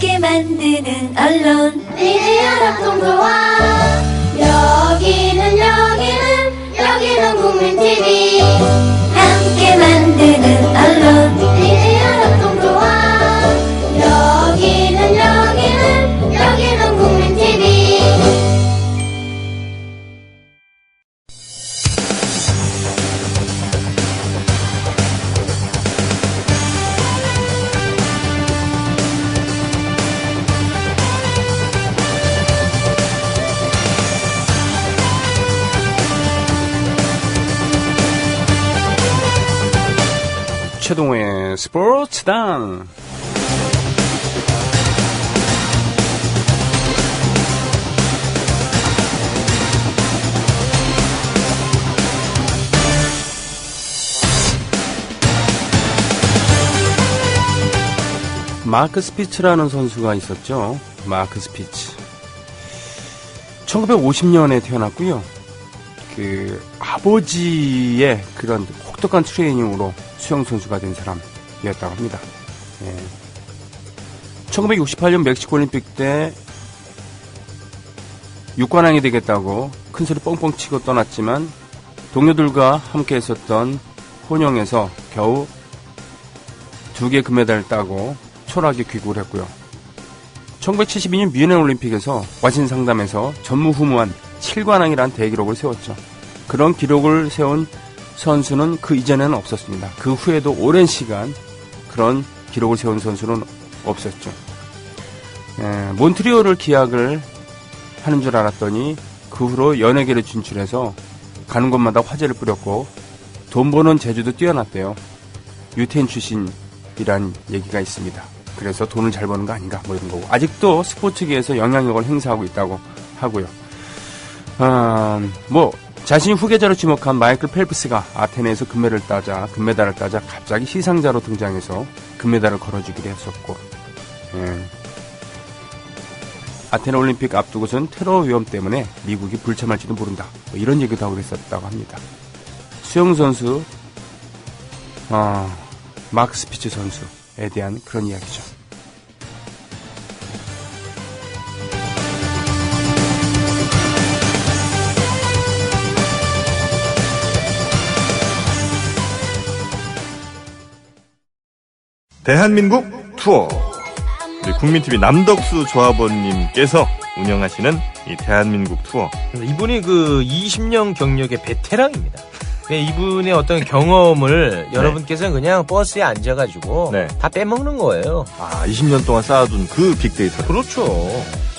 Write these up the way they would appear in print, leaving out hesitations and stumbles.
함께 만드는 언론 미디어 합동조합. 여기는 국민TV. 함께 만드는 언론 미디어 합동조합. 여기는 국민TV. 최동호의 스포츠당. 마크 스피츠라는 선수가 있었죠. 마크 스피츠. 1950년에 태어났고요. 그 아버지의 그런 혹독한 트레이닝으로 수영 선수가 된 사람이었다고 합니다. 1968년 멕시코 올림픽 때 육관왕이 되겠다고 큰 소리 뻥뻥 치고 떠났지만 동료들과 함께 했었던 혼영에서 겨우 2개 금메달을 따고 초라하게 귀국을 했고요. 1972년 뮌헨 올림픽에서 와신 상담에서 전무후무한 7관왕이라는 대기록을 세웠죠. 그런 기록을 세운 선수는 그 이전에는 없었습니다. 그 후에도 오랜 시간 그런 기록을 세운 선수는 없었죠. 몬트리올을 기약을 하는 줄 알았더니 그 후로 연예계를 진출해서 가는 곳마다 화제를 뿌렸고 돈 버는 재주도 뛰어났대요. 유태인 출신이란 얘기가 있습니다. 그래서 돈을 잘 버는 거 아닌가 뭐 이런 거고 아직도 스포츠계에서 영향력을 행사하고 있다고 하고요. 자신이 후계자로 지목한 마이클 펠프스가 아테네에서 금메달을 따자 갑자기 시상자로 등장해서 금메달을 걸어주기로 했었고, 아테네 올림픽 앞두고선 테러 위험 때문에 미국이 불참할지도 모른다. 뭐 이런 얘기도 하고 있었다고 합니다. 수영 선수, 마크 스피츠 선수에 대한 그런 이야기죠. 대한민국 투어. 우리 국민TV 남덕수 조합원님께서 운영하시는 이 대한민국 투어. 이분이 그 20년 경력의 베테랑입니다. 이분의 어떤 경험을 여러분께서는 그냥 버스에 앉아가지고 다 빼먹는 거예요. 20년 동안 쌓아둔 그 빅데이터. 그렇죠.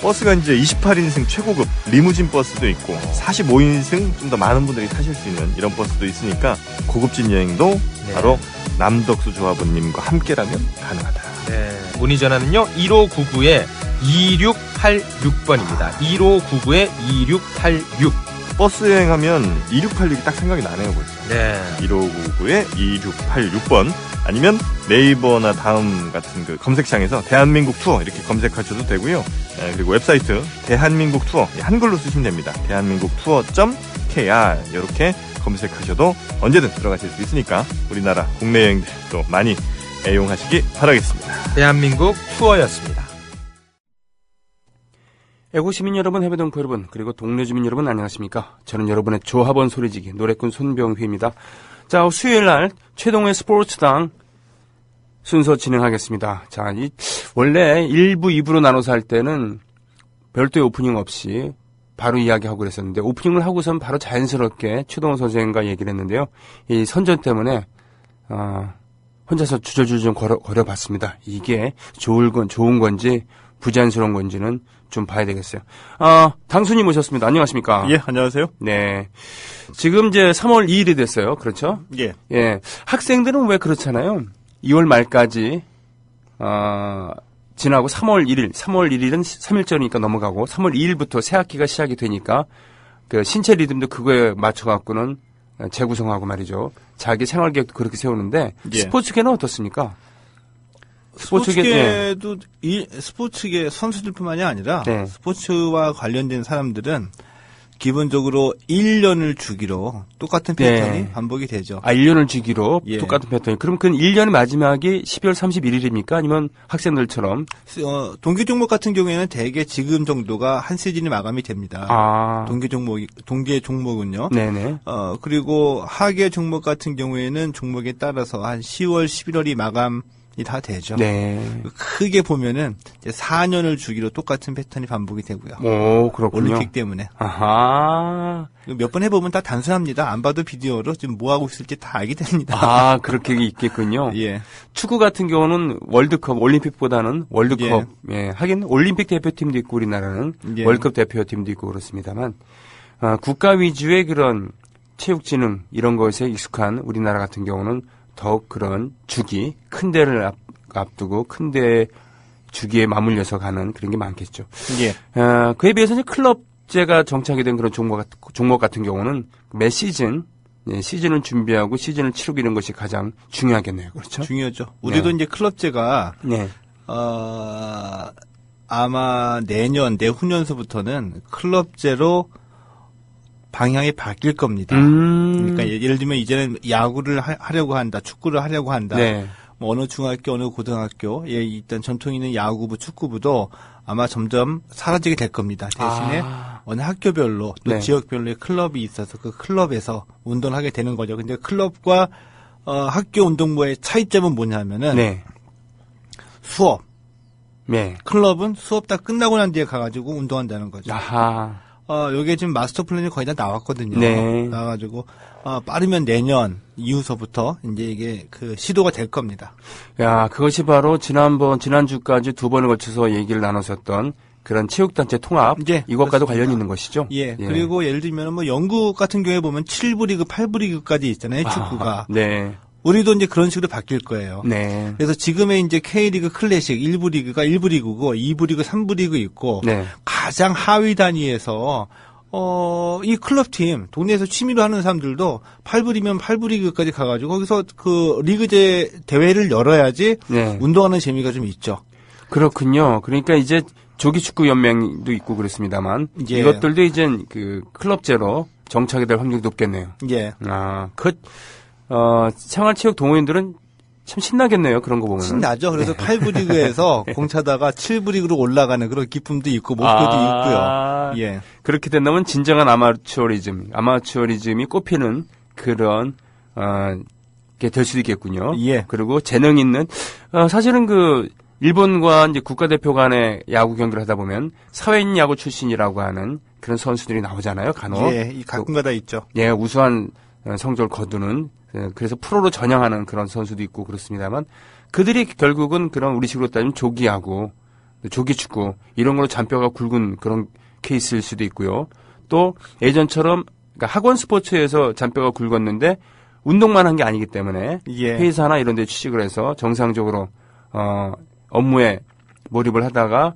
버스가 이제 28인승 최고급 리무진 버스도 있고 45인승 좀 더 많은 분들이 타실 수 있는 이런 버스도 있으니까 고급진 여행도 바로 남덕수 조합원님과 함께라면 가능하다. 문의 전화는요 1599-2686번입니다. 1599-2686. 버스 여행하면 2686이 딱 생각이 나네요 벌써. 1599-2686번 아니면 네이버나 다음 같은 그 검색창에서 대한민국 투어 이렇게 검색하셔도 되고요. 그리고 웹사이트 대한민국 투어 한글로 쓰시면 됩니다. 대한민국 투어.kr 이렇게 검색하셔도 언제든 들어가실 수 있으니까 우리나라 국내 여행들 또 많이 애용하시기 바라겠습니다. 대한민국 투어였습니다. 애국 시민 여러분, 해외 동포 여러분, 그리고 동네 주민 여러분 안녕하십니까? 저는 여러분의 조합원 소리지기 노래꾼 손병휘입니다. 자, 수요일 날 최동호의 스포츠당 순서 진행하겠습니다. 자, 원래 1부, 2부로 나눠서 할 때는 별도의 오프닝 없이 바로 이야기하고 그랬었는데 오프닝을 하고선 바로 자연스럽게 최동호 선생님과 얘기를 했는데요. 이 선전 때문에 혼자서 주저주저 좀 거려봤습니다. 이게 좋은 건지 부자연스러운 건지는 좀 봐야 되겠어요. 당수님 모셨습니다. 안녕하십니까? 예, 안녕하세요. 네. 지금 이제 3월 2일이 됐어요. 그렇죠? 예. 예. 학생들은 왜 그렇잖아요. 2월 말까지, 지나고 3월 1일은 3일 전이니까 넘어가고 3월 2일부터 새 학기가 시작이 되니까 그 신체 리듬도 그거에 맞춰갖고는 재구성하고 말이죠. 자기 생활계획도 그렇게 세우는데 스포츠계는 어떻습니까? 스포츠계도 스포츠계 선수들뿐만이 아니라 스포츠와 관련된 사람들은 기본적으로 1년을 주기로 똑같은 패턴이 반복이 되죠. 1년을 주기로 예. 똑같은 패턴이. 그럼 그 1년의 마지막이 12월 31일입니까? 아니면 학생들처럼? 동계 종목 같은 경우에는 대개 지금 정도가 한 시즌이 마감이 됩니다. 동계 종목은요. 네네. 그리고 하계 종목 같은 경우에는 종목에 따라서 한 10월, 11월이 마감이 다 되죠. 네. 크게 보면은 이제 4년을 주기로 똑같은 패턴이 반복이 되고요. 오, 그렇군요. 올림픽 때문에. 아하. 몇 번 해보면 다 단순합니다. 안 봐도 비디오로 지금 뭐 하고 있을지 다 알게 됩니다. 그렇게 있겠군요. 예. 축구 같은 경우는 월드컵, 올림픽보다는 월드컵. 예. 하긴 올림픽 대표팀도 있고 우리나라는 예. 월드컵 대표팀도 있고 그렇습니다만 국가 위주의 그런 체육진흥 이런 것에 익숙한 우리나라 같은 경우는 더욱 그런 주기, 큰 데를 앞두고 큰 데 주기에 맞물려서 가는 그런 게 많겠죠. 예. 그에 비해서 이제 클럽제가 정착이 된 그런 종목 같은 경우는 매 시즌, 시즌을 준비하고 시즌을 치르고 이런 것이 가장 중요하겠네요. 그렇죠? 중요하죠. 우리도 이제 클럽제가, 네. 아마 내후년서부터는 클럽제로 방향이 바뀔 겁니다. 그러니까 예를 들면 이제는 야구를 하려고 한다, 축구를 하려고 한다. 네. 뭐 어느 중학교, 어느 고등학교, 일단 전통 있는 야구부, 축구부도 아마 점점 사라지게 될 겁니다. 대신에 어느 학교별로 또 네. 지역별로의 클럽이 있어서 그 클럽에서 운동을 하게 되는 거죠. 근데 클럽과 학교 운동부의 차이점은 뭐냐면은 네. 수업. 네. 클럽은 수업 다 끝나고 난 뒤에 가가지고 운동한다는 거죠. 아하. 요게 지금 마스터 플랜이 거의 다 나왔거든요. 네. 나와가지고, 빠르면 내년 이후서부터 이제 이게 그 시도가 될 겁니다. 야, 그것이 바로 지난주까지 두 번을 거쳐서 얘기를 나눴었던 그런 체육단체 통합. 예, 이것과도 그렇습니다. 관련이 있는 것이죠. 예. 그리고 예를 들면 뭐 영국 같은 경우에 보면 7부 리그, 8부 리그까지 있잖아요. 축구가. 네. 우리도 이제 그런 식으로 바뀔 거예요. 네. 그래서 지금의 이제 K리그 클래식 1부 리그가 1부 리그고 2부 리그, 3부 리그 있고 네. 가장 하위 단위에서 이 클럽팀 동네에서 취미로 하는 사람들도 8부리면 8부 리그까지 가가지고 거기서 그 리그제 대회를 열어야지 네. 운동하는 재미가 좀 있죠. 그렇군요. 그러니까 이제 조기축구 연맹도 있고 그렇습니다만 예. 이것들도 이제 그 클럽제로 정착이 될 확률이 높겠네요. 예. 생활체육 동호인들은 참 신나겠네요. 그런 거 보면. 신나죠. 그래서 8부 리그에서 공 차다가 7부 리그로 올라가는 그런 기쁨도 있고 목표도 있고요. 예. 그렇게 된다면 진정한 아마추어리즘이 꼽히는 그런 게 될 수도 있겠군요. 예. 그리고 재능 있는 사실은 그 일본과 이제 국가대표 간의 야구 경기를 하다 보면 사회인 야구 출신이라고 하는 그런 선수들이 나오잖아요. 간혹. 예. 가끔가다 있죠. 예, 우수한 성적을 거두는 그래서 프로로 전향하는 그런 선수도 있고 그렇습니다만 그들이 결국은 그런 우리식으로 따지면 조기야구, 조기축구 이런 걸로 잔뼈가 굵은 그런 케이스일 수도 있고요. 또 예전처럼 그러니까 학원 스포츠에서 잔뼈가 굵었는데 운동만 한 게 아니기 때문에 예. 회사나 이런 데 취직을 해서 정상적으로 업무에 몰입을 하다가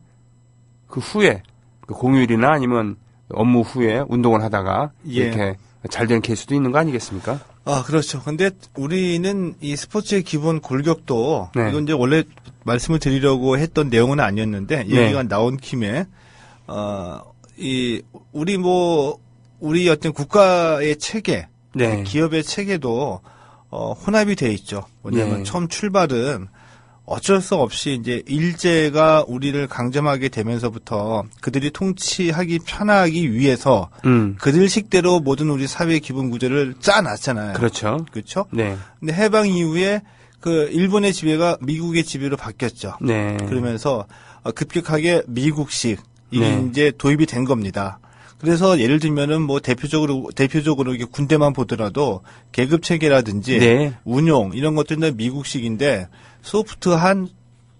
그 후에 그 공휴일이나 아니면 업무 후에 운동을 하다가 예. 이렇게 잘 되는 케이스도 있는 거 아니겠습니까? 그렇죠. 근데 우리는 이 스포츠의 기본 골격도 네. 이건 이제 원래 말씀을 드리려고 했던 내용은 아니었는데 네. 얘기가 나온 김에 우리 어떤 국가의 체계, 네. 기업의 체계도 혼합이 돼 있죠. 뭐냐면 네. 처음 출발은 어쩔 수 없이 이제 일제가 우리를 강점하게 되면서부터 그들이 통치하기 편하기 위해서 그들 식대로 모든 우리 사회의 기본 구조를 짜놨잖아요. 그렇죠. 그렇죠? 네. 근데 해방 이후에 그 일본의 지배가 미국의 지배로 바뀌었죠. 네. 그러면서 급격하게 미국식 이게 네. 이제 도입이 된 겁니다. 그래서 예를 들면은 뭐 대표적으로 이게 군대만 보더라도 계급 체계라든지 네. 운용 이런 것들은 미국식인데 소프트한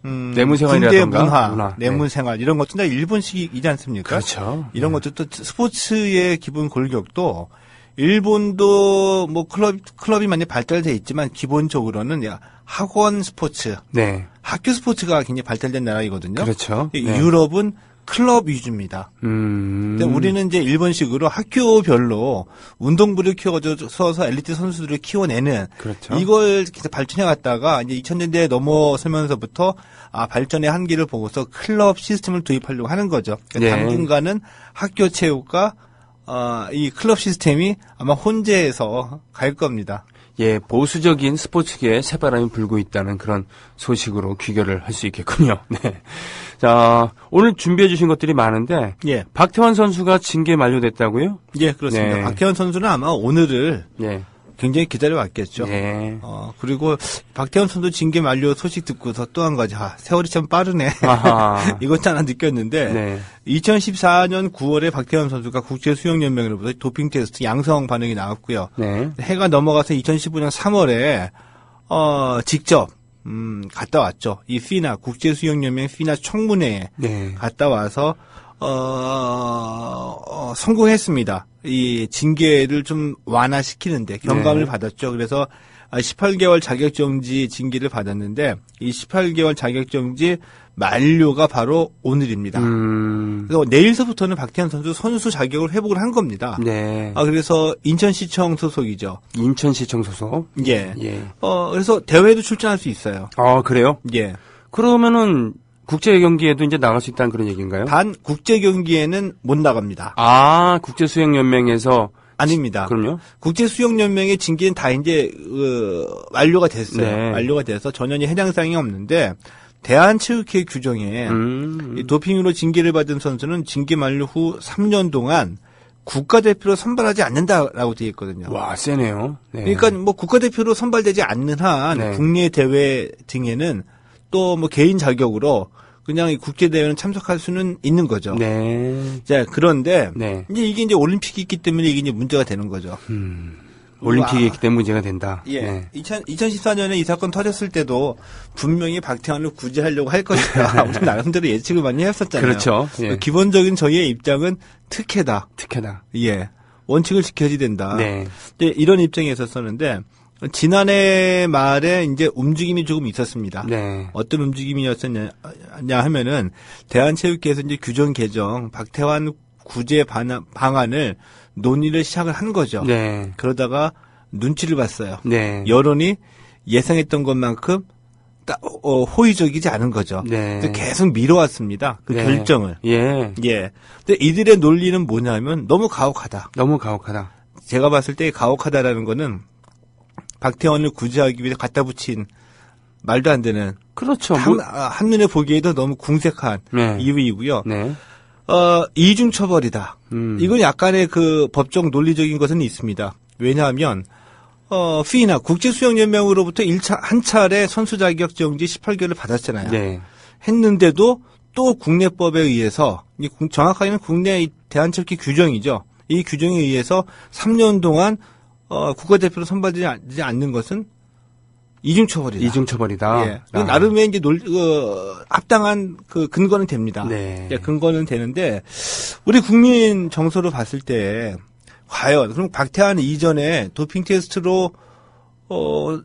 내무생활이라든가 군대 문화, 문화. 내무생활 이런 것들은 다 일본식이지 않습니까? 그렇죠. 이런 것들도 스포츠의 기본 골격도 일본도 뭐 클럽이 많이 발달돼 있지만 기본적으로는 학원 스포츠, 네. 학교 스포츠가 굉장히 발달된 나라이거든요. 그렇죠. 네. 유럽은 클럽 위주입니다. 근데 우리는 이제 일본식으로 학교별로 운동부를 키워줘서 엘리트 선수들을 키워내는 그렇죠. 이걸 계속 발전해 왔다가 이제 2000년대에 넘어서면서부터 발전의 한계를 보고서 클럽 시스템을 도입하려고 하는 거죠. 그러니까 네. 당분간은 학교 체육과 이 클럽 시스템이 아마 혼재해서 갈 겁니다. 예, 보수적인 스포츠계에 새바람이 불고 있다는 그런 소식으로 귀결을 할 수 있겠군요. 네. 자, 오늘 준비해 주신 것들이 많은데, 예. 박태환 선수가 징계 만료됐다고요? 예, 그렇습니다. 네. 박태환 선수는 아마 오늘을 예. 굉장히 기다려왔겠죠. 예. 그리고 박태환 선수 징계 만료 소식 듣고서 또 한 가지, 세월이 참 빠르네. 아하. 이것도 하나 느꼈는데, 네. 2014년 9월에 박태환 선수가 국제수영연맹으로부터 도핑 테스트 양성 반응이 나왔고요. 네. 해가 넘어가서 2015년 3월에, 직접, 갔다 왔죠. 이 피나, 국제수영연맹 피나 청문회에 네. 갔다 와서, 성공했습니다. 이 징계를 좀 완화시키는데 경감을 네. 받았죠. 그래서 18개월 자격정지 징계를 받았는데 이 18개월 자격정지 만료가 바로 오늘입니다. 그래서 내일서부터는 박태환 선수 자격을 회복을 한 겁니다. 네. 그래서 인천시청 소속이죠. 인천시청 소속. 예. 예. 그래서 대회도 출전할 수 있어요. 그래요? 예. 그러면은 국제 경기에도 이제 나갈 수 있다는 그런 얘기인가요? 단 국제 경기에는 못 나갑니다. 국제수영연맹에서 아닙니다. 그럼요? 국제수영연맹의 징계는 다 이제 완료가 됐어요. 네. 완료가 돼서 전혀 해당 사항이 없는데 대한체육회 규정에 이 도핑으로 징계를 받은 선수는 징계 만료 후 3년 동안 국가대표로 선발하지 않는다라고 되어 있거든요. 와, 세네요. 네. 그러니까 뭐 국가대표로 선발되지 않는 한 네. 국내 대회 등에는 또 뭐 개인 자격으로 그냥 이 국제 대회는 참석할 수는 있는 거죠. 네. 자, 그런데 네. 이제 이게 올림픽이 있기 때문에 이게 이제 문제가 되는 거죠. 올림픽이 있기 때문에 문제가 된다. 예. 네. 2014년에 이 사건 터졌을 때도 분명히 박태환을 구제하려고 할 것이다. 우리 나름대로 예측을 많이 했었잖아요. 그렇죠. 예. 기본적인 저희의 입장은 특혜다. 특혜다. 예. 원칙을 지켜야지 된다. 네. 이제 이런 입장에 있었었는데 지난해 말에 이제 움직임이 조금 있었습니다. 네. 어떤 움직임이었었냐 하면은 대한체육회에서 이제 규정 개정 박태환 구제 방안을 논의를 시작을 한 거죠. 네. 그러다가 눈치를 봤어요. 네. 여론이 예상했던 것만큼 호의적이지 않은 거죠. 네. 그래서 계속 미뤄왔습니다. 그 네. 결정을. 예. 예. 근데 이들의 논리는 뭐냐면 너무 가혹하다. 너무 가혹하다. 제가 봤을 때 가혹하다라는 거는 박태환을 구제하기 위해 갖다 붙인 말도 안 되는 그렇죠. 한눈에 보기에도 너무 궁색한 네. 이유이고요. 네. 이중 처벌이다. 이건 약간의 그 법적 논리적인 것은 있습니다. 왜냐하면 피나 국제수영연맹으로부터 한 차례 선수 자격 정지 18개월을 받았잖아요. 네. 했는데도 또 국내법에 의해서 정확하게는 국내 대한체육회 규정이죠. 이 규정에 의해서 3년 동안 국가대표로 선발되지 않는 것은 이중처벌이다. 이중처벌이다. 예. 나름의 이제 합당한 그 근거는 됩니다. 네. 예, 근거는 되는데 우리 국민 정서로 봤을 때 과연 그럼 박태환 이전에 도핑 테스트로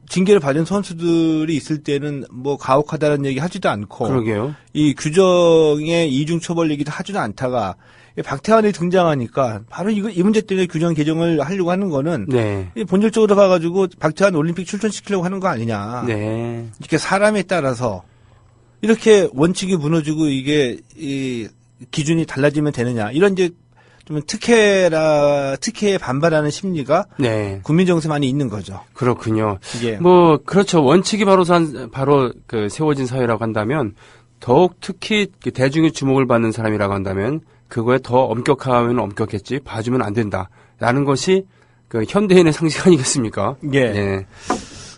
징계를 받은 선수들이 있을 때는 뭐 가혹하다는 얘기 하지도 않고 그러게요. 이 규정의 이중처벌 얘기도 하지도 않다가 박태환이 등장하니까 바로 이 문제 때문에 규정 개정을 하려고 하는 거는 네. 본질적으로 봐가지고 박태환 올림픽 출전시키려고 하는 거 아니냐. 네. 이렇게 사람에 따라서 이렇게 원칙이 무너지고 이게 이 기준이 달라지면 되느냐. 이런 이제 좀 특혜에 반발하는 심리가 네. 국민 정서에 많이 있는 거죠. 그렇군요. 예. 뭐 그렇죠. 원칙이 바로 그 세워진 사회라고 한다면 더욱 특히 대중의 주목을 받는 사람이라고 한다면 그거에 더 엄격하면 엄격했지 봐주면 안 된다라는 것이 그 현대인의 상식 아니겠습니까? 예. 네.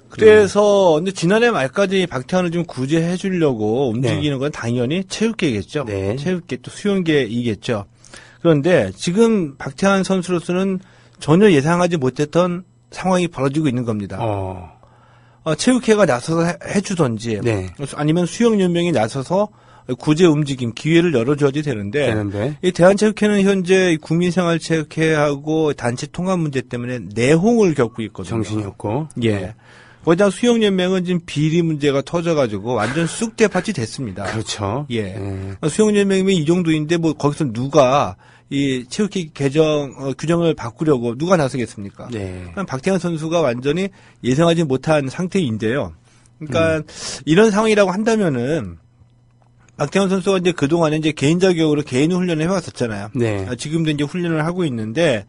그래서 근데 지난해 말까지 박태환을 좀 구제해 주려고 움직이는 건 당연히 체육계겠죠. 네. 체육계 또 수영계이겠죠. 그런데 지금 박태환 선수로서는 전혀 예상하지 못했던 상황이 벌어지고 있는 겁니다. 체육회가 나서서 해주던지 네. 아니면 수영연맹이 나서서 구제 움직임 기회를 열어줘야지 되는데 이 대한체육회는 현재 국민생활체육회하고 단체 통합 문제 때문에 내홍을 겪고 있거든요. 정신이 없고. 예. 거기다 수영연맹은 지금 비리 문제가 터져가지고 완전 쑥대밭이 됐습니다. 그렇죠. 예. 수영연맹이면 이 정도인데 뭐 거기서 누가 이 체육회 규정을 바꾸려고 누가 나서겠습니까? 네. 박태환 선수가 완전히 예상하지 못한 상태인데요. 그러니까 이런 상황이라고 한다면은 박태환 선수가 이제 그동안에 이제 개인 자격으로 개인 훈련을 해왔었잖아요. 네. 지금도 이제 훈련을 하고 있는데,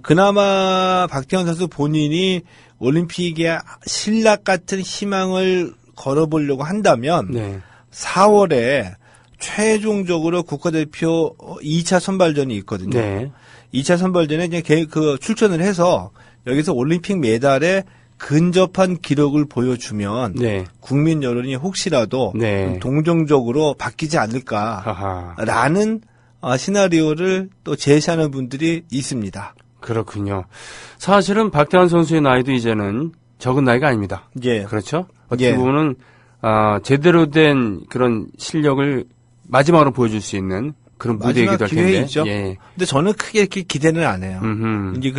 그나마 박태환 선수 본인이 올림픽에 신락 같은 희망을 걸어보려고 한다면, 네. 4월에 최종적으로 국가대표 2차 선발전이 있거든요. 네. 2차 선발전에 이제 출전을 해서 여기서 올림픽 메달에 근접한 기록을 보여주면 네. 국민 여론이 혹시라도 네. 동정적으로 바뀌지 않을까라는 시나리오를 또 제시하는 분들이 있습니다. 그렇군요. 사실은 박태환 선수의 나이도 이제는 적은 나이가 아닙니다. 예. 그렇죠? 어떻게 예. 보면은 제대로 된 그런 실력을 마지막으로 보여줄 수 있는 그런 무대이기도 할 텐데. 기회이죠. 예. 근데 저는 크게 이렇게 기대는 안 해요. 음흠. 이제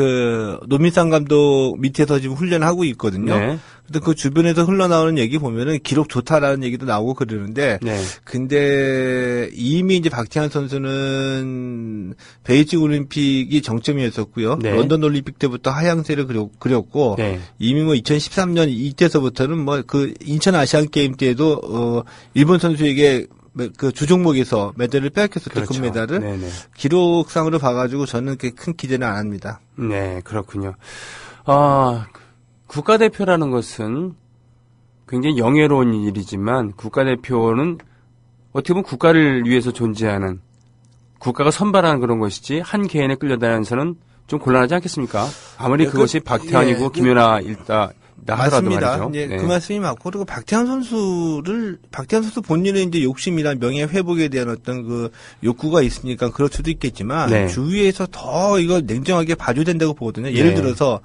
노민상 감독 밑에서 지금 훈련하고 있거든요. 네. 근데 그 주변에서 흘러나오는 얘기 보면은 기록 좋다라는 얘기도 나오고 그러는데. 네. 근데 이미 이제 박태환 선수는 베이징 올림픽이 정점이었었고요. 네. 런던 올림픽 때부터 하향세를 그렸고. 네. 이미 2013년 이때서부터는 인천 아시안 게임 때에도 일본 선수에게 그 주종목에서 메달을 빼앗겼었죠. 그렇죠. 금메달을. 네네. 기록상으로 봐가지고 저는 그렇게 큰 기대는 안 합니다. 네, 그렇군요. 국가대표라는 것은 굉장히 영예로운 일이지만 국가대표는 어떻게 보면 국가를 위해서 존재하는 국가가 선발하는 그런 것이지 한 개인에 끌려다니면서는 좀 곤란하지 않겠습니까? 아무리 그것이 박태환이고 김연아 하더라도 맞습니다. 말이죠. 네. 그 말씀이 맞고 그리고 박태환 선수 본인의 이제 욕심이나 명예 회복에 대한 어떤 그 욕구가 있으니까 그럴 수도 있겠지만 네. 주위에서 더 이걸 냉정하게 봐줘야 된다고 보거든요. 예를 네. 들어서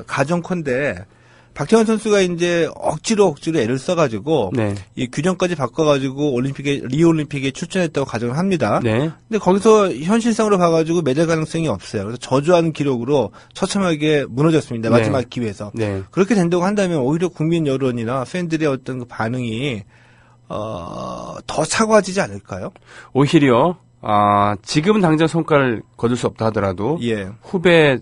가정컨대 박태환 선수가 이제 억지로 애를 써가지고 네. 이 규정까지 바꿔가지고 리오 올림픽에 출전했다고 가정을 합니다. 네. 근데 거기서 현실상으로 봐가지고 메달 가능성이 없어요. 그래서 저조한 기록으로 처참하게 무너졌습니다. 네. 마지막 기회에서. 네. 그렇게 된다고 한다면 오히려 국민 여론이나 팬들의 어떤 그 반응이 더 차가워지지 않을까요? 오히려 지금은 당장 성과를 거둘 수 없다 하더라도 예. 후배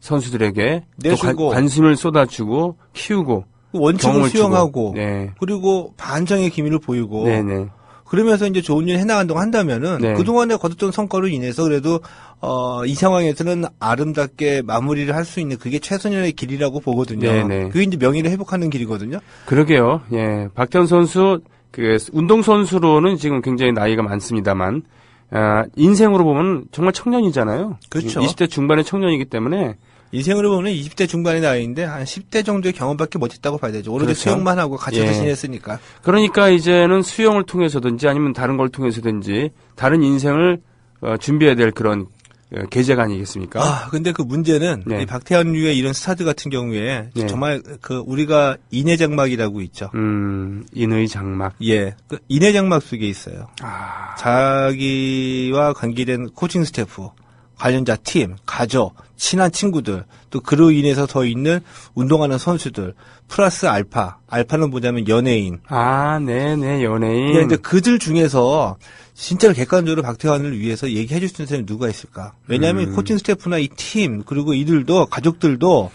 선수들에게 또 관심을 쏟아주고 키우고 원칙을 수용하고 네. 그리고 반성의 기미를 보이고 네네. 그러면서 이제 좋은 일 해나간다고 한다면은 네. 그동안에 거뒀던 성과로 인해서 그래도 이 상황에서는 아름답게 마무리를 할 수 있는 그게 최선의 길이라고 보거든요. 네네. 그게 이제 명예를 회복하는 길이거든요. 그러게요. 예. 박태환 선수 운동선수로는 지금 굉장히 나이가 많습니다만 인생으로 보면 정말 청년이잖아요. 그렇죠. 20대 중반의 청년이기 때문에 인생으로 보면 20대 중반의 나이인데 한 10대 정도의 경험밖에 못했다고 봐야 되죠. 오로지 그렇죠. 수영만 하고 갇혀서 예. 지냈으니까. 그러니까 이제는 수영을 통해서든지 아니면 다른 걸 통해서든지 다른 인생을 준비해야 될 그런 계제가 아니겠습니까? 근데 그 문제는 네. 이 박태환류의 이런 스타들 같은 경우에 네. 정말 우리가 인해장막이라고 있죠. 인의 장막. 예. 그 인해장막 속에 있어요. 아. 자기와 관계된 코칭 스태프, 관련자 팀, 가족, 친한 친구들, 또 그로 인해서 더 있는 운동하는 선수들, 플러스 알파는 뭐냐면 연예인. 네네, 연예인. 그런데 그들 중에서 진짜로 객관적으로 박태환을 위해서 얘기해 줄 수 있는 사람이 누가 있을까? 왜냐하면 코칭 스태프나 이 팀, 그리고 이들도, 가족들도,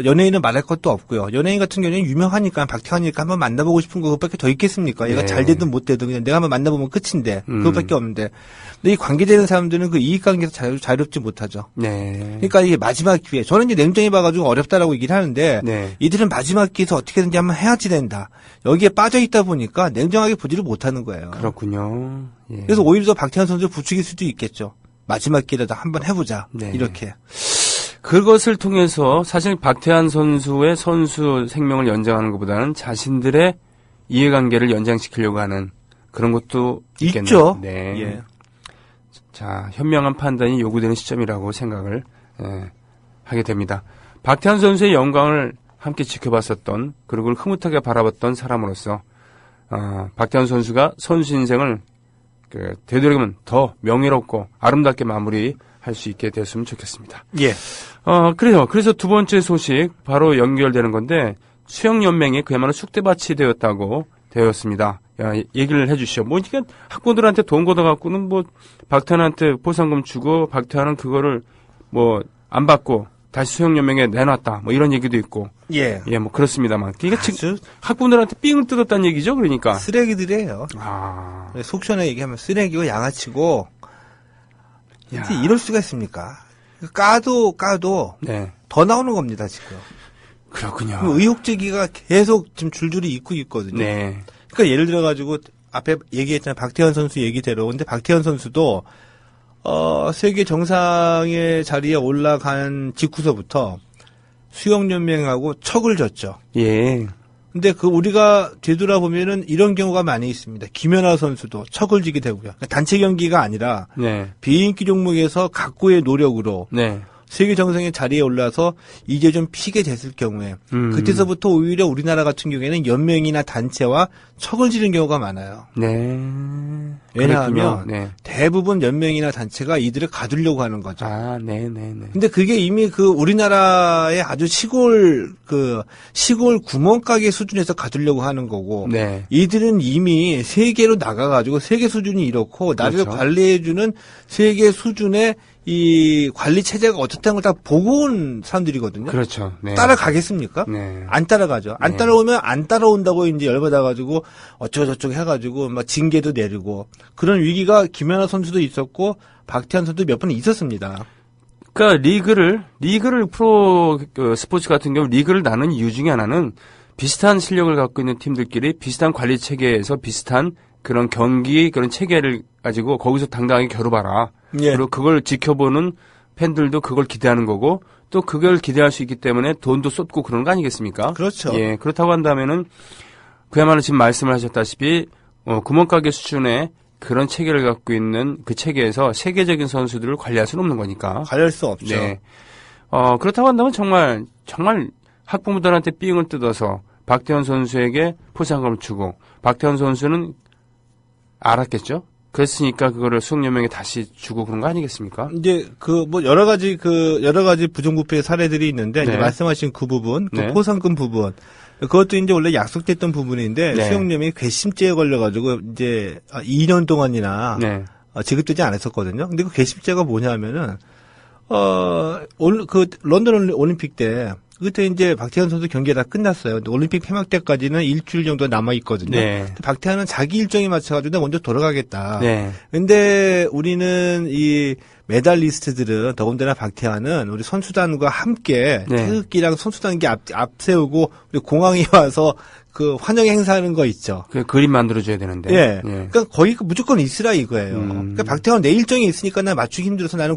연예인은 말할 것도 없고요. 연예인 같은 경우는 유명하니까 박태환이니까 한번 만나보고 싶은 거 그것밖에 더 있겠습니까? 얘가 네. 잘 되든 못 되든 그냥 내가 한번 만나보면 끝인데 그것밖에 없는데. 근데 이 관계되는 사람들은 그 이익관계에서 자유롭지 못하죠. 네. 그러니까 이게 마지막 기회. 저는 이제 냉정히 봐가지고 어렵다라고 얘기를 하는데 네. 이들은 마지막 기회에서 어떻게든지 한번 해야지 된다. 여기에 빠져 있다 보니까 냉정하게 보지를 못하는 거예요. 그렇군요. 예. 그래서 오히려 더 박태환 선수를 부추길 수도 있겠죠. 마지막 기회라도 한번 해보자. 네. 이렇게. 그것을 통해서 사실 박태환 선수의 선수 생명을 연장하는 것보다는 자신들의 이해관계를 연장시키려고 하는 그런 것도 있겠네요. 있죠. 네. 예. 자, 현명한 판단이 요구되는 시점이라고 생각을 하게 됩니다. 박태환 선수의 영광을 함께 지켜봤었던 그리고 흐뭇하게 바라봤던 사람으로서 박태환 선수가 선수 인생을 되도록이면 더 명예롭고 아름답게 마무리할 수 있게 됐으면 좋겠습니다. 예. 그래서 두 번째 소식 바로 연결되는 건데 수영연맹이 그야말로 쑥대밭이 되었습니다. 얘기를 해주시죠. 이게 학부들한테 돈 걷어갖고는 박태환한테 보상금 주고 박태환은 그거를 안 받고 다시 수영연맹에 내놨다. 뭐 이런 얘기도 있고. 예. 예, 뭐 그렇습니다만. 이게 아주 학부모들한테 삥을 뜯었다는 얘기죠, 그러니까. 쓰레기들이에요. 아. 속 시원하게 얘기하면 쓰레기고 양아치고. 이제 이럴 수가 있습니까? 까도 네. 더 나오는 겁니다, 지금. 그렇군요. 의혹 제기가 계속 지금 줄줄이 있고 있거든요. 네. 그러니까 예를 들어가지고 앞에 얘기했잖아요. 박태환 선수 얘기대로. 근데 박태환 선수도 세계 정상의 자리에 올라간 직후서부터 수영연맹하고 척을 졌죠. 예. 근데 우리가 되돌아보면은 이런 경우가 많이 있습니다. 김연아 선수도 척을 지게 되고요. 그러니까 단체 경기가 아니라 네. 비인기 종목에서 각고의 노력으로 네. 세계 정상의 자리에 올라서 이제 좀 피게 됐을 경우에 그때서부터 오히려 우리나라 같은 경우에는 연맹이나 단체와 척을 지는 경우가 많아요. 네. 왜냐하면 네. 대부분 연맹이나 단체가 이들을 가두려고 하는 거죠. 아, 네. 근데 그게 이미 우리나라의 아주 시골 구멍가게 수준에서 가두려고 하는 거고, 네. 이들은 이미 세계로 나가가지고 세계 수준이 이렇고 나를 그렇죠. 관리해주는 세계 수준의 이 관리 체제가 어떻다는 걸 다 보고 온 사람들이거든요. 그렇죠. 네. 따라가겠습니까? 네. 안 따라가죠. 안 네. 따라오면 안 따라온다고 이제 열받아가지고 어쩌고저쩌고 해가지고 막 징계도 내리고 그런 위기가 김연아 선수도 있었고 박태환 선수도 몇 번 있었습니다. 그러니까 리그를 프로 스포츠 같은 경우 리그를 나눈 이유 중에 하나는 비슷한 실력을 갖고 있는 팀들끼리 비슷한 관리 체계에서 비슷한 그런 경기 그런 체계를 가지고 거기서 당당하게 겨뤄봐라. 예. 그리고 그걸 지켜보는 팬들도 그걸 기대하는 거고 또 그걸 기대할 수 있기 때문에 돈도 쏟고 그런 거 아니겠습니까? 그렇죠. 예, 그렇다고 한다면은 그야말로 지금 말씀을 하셨다시피 구멍가게 수준의 그런 체계를 갖고 있는 그 체계에서 세계적인 선수들을 관리할 수는 없는 거니까. 관리할 수 없죠. 네. 그렇다고 한다면 정말 학부모들한테 삥을 뜯어서 박태환 선수에게 포상금을 주고 박태환 선수는 알았겠죠? 그랬으니까 그거를 수영연맹에 다시 주고 그런 거 아니겠습니까? 이제 여러 가지 부정부패 사례들이 있는데 네. 이제 말씀하신 그 부분, 네. 포상금 부분. 그것도 이제 원래 약속됐던 부분인데 네. 수영연맹이 궤심죄에 걸려가지고 이제 2년 동안이나 네. 지급되지 않았었거든요. 근데 그 궤심죄가 뭐냐면은 런던 올림픽 때 그때 이제 박태환 선수 경기가 다 끝났어요. 근데 올림픽 폐막 때까지는 일주일 정도 남아 있거든요. 네. 박태환은 자기 일정에 맞춰가지고 내가 먼저 돌아가겠다. 네. 근데 우리는 이 메달리스트들은 더군다나 박태환은 우리 선수단과 함께 네. 태극기랑 선수단기 앞세우고 우리 공항에 와서 그 환영 행사하는 거 있죠. 그 그림 만들어줘야 되는데. 예. 예. 그러니까 거기 무조건 있으라 이거예요. 그러니까 박태환 내 일정이 있으니까 나 맞추기 힘들어서 나는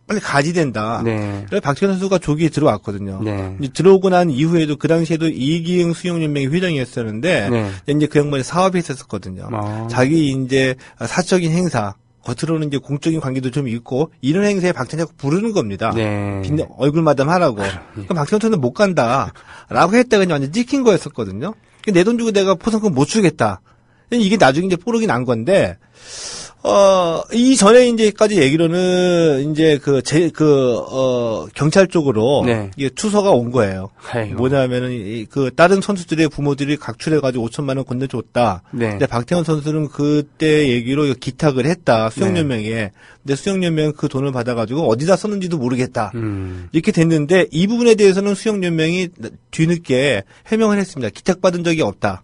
빨리 가지 된다. 네. 그래서 박태환 선수가 조기에 들어왔거든요. 네. 이제 들어오고 난 이후에도 그 당시에도 이기흥 수영연맹의 회장이었었는데 네. 이제 그 양반이 사업이 있었거든요. 자기 이제 사적인 행사 겉으로는 이제 공적인 관계도 좀 있고 이런 행사에 박태환이 자꾸 부르는 겁니다. 네. 얼굴 마담 하라고. 그러니까 박태환 선수는 못 간다라고 했다가 그냥 완전 찍힌 거였었거든요. 내 돈 주고 내가 포상금 못 주겠다. 이게 나중에 이제 뽀록이 난 건데. 이전에 이제까지 얘기로는 이제 경찰 쪽으로 네. 이게 투서가 온 거예요. 아이고. 뭐냐면은 다른 선수들의 부모들이 각출해가지고 5천만 원 건네줬다. 네. 근데 박태환 선수는 그때 얘기로 기탁을 했다. 수영연맹에. 근데 수영연맹은 그 돈을 받아가지고 어디다 썼는지도 모르겠다. 이렇게 됐는데 이 부분에 대해서는 수영연맹이 뒤늦게 해명을 했습니다. 기탁받은 적이 없다.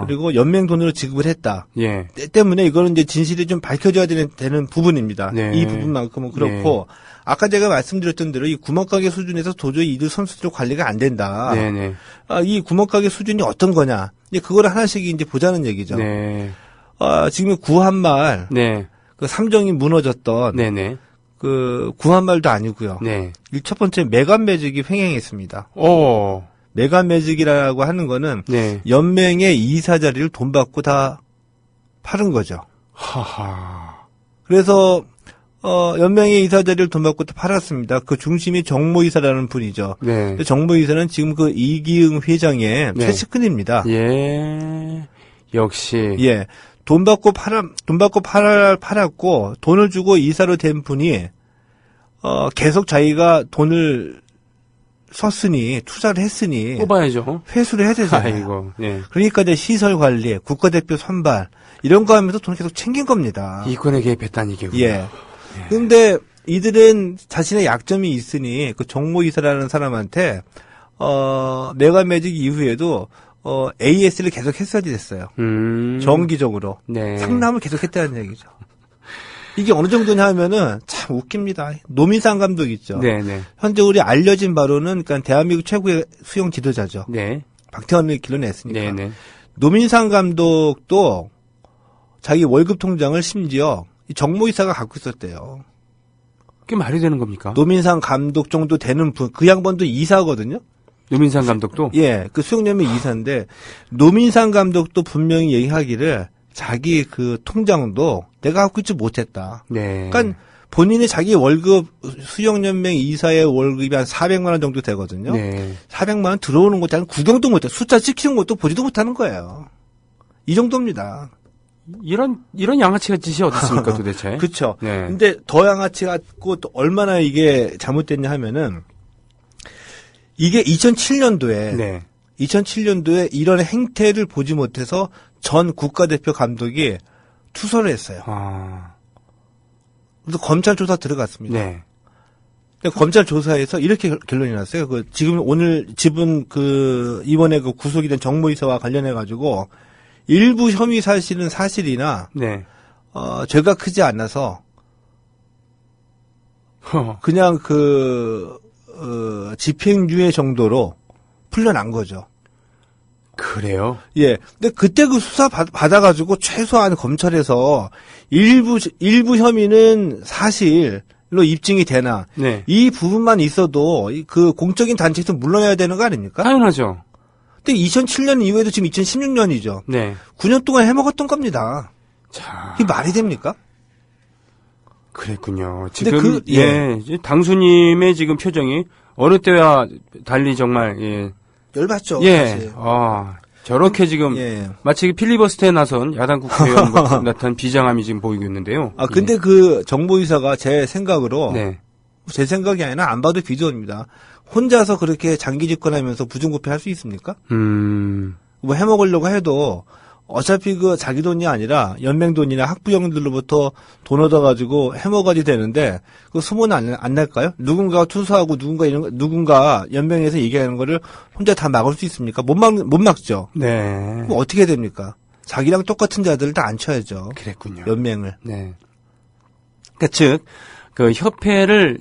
그리고 연맹 돈으로 지급을 했다. 예. 때문에 이거는 이제 진실이 좀 밝혀져야 되는 부분입니다. 네. 이 부분만큼은 그렇고 아까 제가 말씀드렸던 대로 이 구멍가게 수준에서 도저히 이들 선수들 관리가 안 된다. 네네. 이 구멍가게 수준이 어떤 거냐? 이제 그거를 하나씩 이제 보자는 얘기죠. 네. 지금 구한말 네. 그 삼정이 무너졌던 네네. 그 구한말도 아니고요. 네. 첫 번째 메간 매직이 횡행했습니다. 오. 메간 매직이라고 하는 거는 네. 연맹의 이사 자리를 돈 받고 다 파는 거죠. 하하. 그래서 연맹의 이사 자리를 돈 받고 다 팔았습니다. 그 중심이 정모이사라는 분이죠. 네. 정모이사는 지금 그 이기흥 회장의 네. 최측근입니다. 예. 역시. 예. 돈 받고 팔았고 돈을 주고 이사로 된 분이 계속 자기가 돈을 썼으니 투자를 했으니 뽑아야죠. 회수를 해야 되잖아요. 아이고. 예. 그러니까 이제 시설 관리, 국가대표 선발 이런 거 하면서 돈 계속 챙긴 겁니다. 이권에 개입했다는 얘기군요. 예. 근데 이들은 자신의 약점이 있으니 그 정모이사라는 사람한테 메가매직 이후에도 AS를 계속 했어야 됐어요. 정기적으로 네. 상담을 계속 했다는 얘기죠. 이게 어느 정도냐 하면은 참 웃깁니다. 노민상 감독 있죠. 네네. 현재 우리 알려진 바로는 그러니까 대한민국 최고의 수영 지도자죠. 네. 박태환을 길러냈으니까. 네네. 노민상 감독도 자기 월급 통장을 심지어 이 정모이사가 갖고 있었대요. 그게 말이 되는 겁니까? 노민상 감독 정도 되는 분, 그 양반도 이사거든요. 노민상 감독도? 예, 그 수영연맹 이사인데 노민상 감독도 분명히 얘기하기를 자기 그 통장도 내가 갖고 있지 못했다. 네. 그러니까 본인이 자기 월급 수영연맹 이사의 월급이 한 400만 원 정도 되거든요. 네. 400만 원 들어오는 것도 한 구경도 못해. 숫자 찍히는 것도 보지도 못하는 거예요. 이 정도입니다. 이런 양아치가 짓이 어디 있습니까, 도대체? 그렇죠. 네. 근데 더 양아치 같고 또 얼마나 이게 잘못됐냐 하면은 이게 2007년도에 네. 2007년도에 이런 행태를 보지 못해서 전 국가대표 감독이 투서를 했어요. 아. 그래서 검찰 조사 들어갔습니다. 네. 근데 검찰 조사에서 이렇게 결론이 났어요. 그 지금 오늘 집은 그 이번에 그 구속이 된 정모이사와 관련해 가지고 일부 혐의 사실은 사실이나 네. 죄가 크지 않아서 그냥 집행유예 정도로 풀려난 거죠. 그래요? 예. 근데 그때 그 수사 받아가지고 최소한 검찰에서 일부 혐의는 사실로 입증이 되나. 네. 이 부분만 있어도 그 공적인 단체에서 물러나야 되는 거 아닙니까? 당연하죠. 근데 2007년 이후에도 지금 2016년이죠. 네. 9년 동안 해먹었던 겁니다. 자. 이게 말이 됩니까? 그랬군요. 근데 지금, 이제 당수님의 지금 표정이 어느 때와 달리 정말, 예. 열받죠. 예. 사실. 저렇게 지금 예. 마치 필리버스터에 나선 야당 국회의원과 나타난 비장함이 지금 보이고 있는데요. 근데 그 정보이사가 제 생각으로 네. 제 생각이 아니라 안 봐도 비전입니다. 혼자서 그렇게 장기 집권하면서 부정부패 할 수 있습니까? 뭐 해먹으려고 해도 어차피 그 자기 돈이 아니라 연맹 돈이나 학부형들로부터 돈 얻어가지고 해먹어야지 되는데 그 소문 안 날까요? 누군가가 투수하고 누군가 연맹에서 얘기하는 거를 혼자 다 막을 수 있습니까? 못 막죠. 네. 그럼 어떻게 해야 됩니까? 자기랑 똑같은 자들을 다 앉혀야죠. 그랬군요. 연맹을. 네. 그러니까 즉, 그 협회를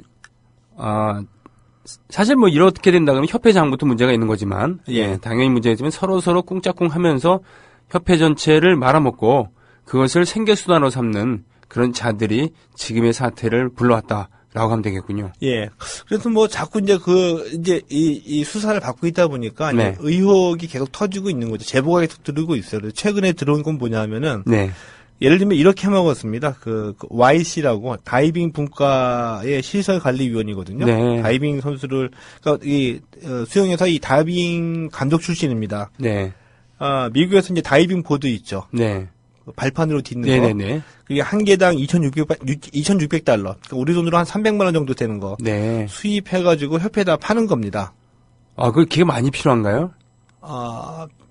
사실 뭐 이렇게 된다 그러면 협회장부터 문제가 있는 거지만, 예, 당연히 문제가 있지만 서로 꿍짝꿍 하면서 협회 전체를 말아먹고 그것을 생계수단으로 삼는 그런 자들이 지금의 사태를 불러왔다라고 하면 되겠군요. 예. 그래서 뭐 자꾸 이제 이 수사를 받고 있다 보니까 네. 이제 의혹이 계속 터지고 있는 거죠. 제보가 계속 들어오고 있어요. 그래서 최근에 들어온 건 뭐냐 하면은 네. 예를 들면 이렇게 해먹었습니다. 그 YC라고 다이빙 분과의 시설관리위원이거든요. 네. 다이빙 선수를 그러니까 수영에서 이 다이빙 감독 출신입니다. 네. 미국에서 이제 다이빙 보드 있죠. 네. 발판으로 딛는 네네네. 거. 그게 한 개당 2,600달러. 그러니까 우리 돈으로 한 300만 원 정도 되는 거. 네. 수입해가지고 협회에다 파는 겁니다. 그 기가 많이 필요한가요?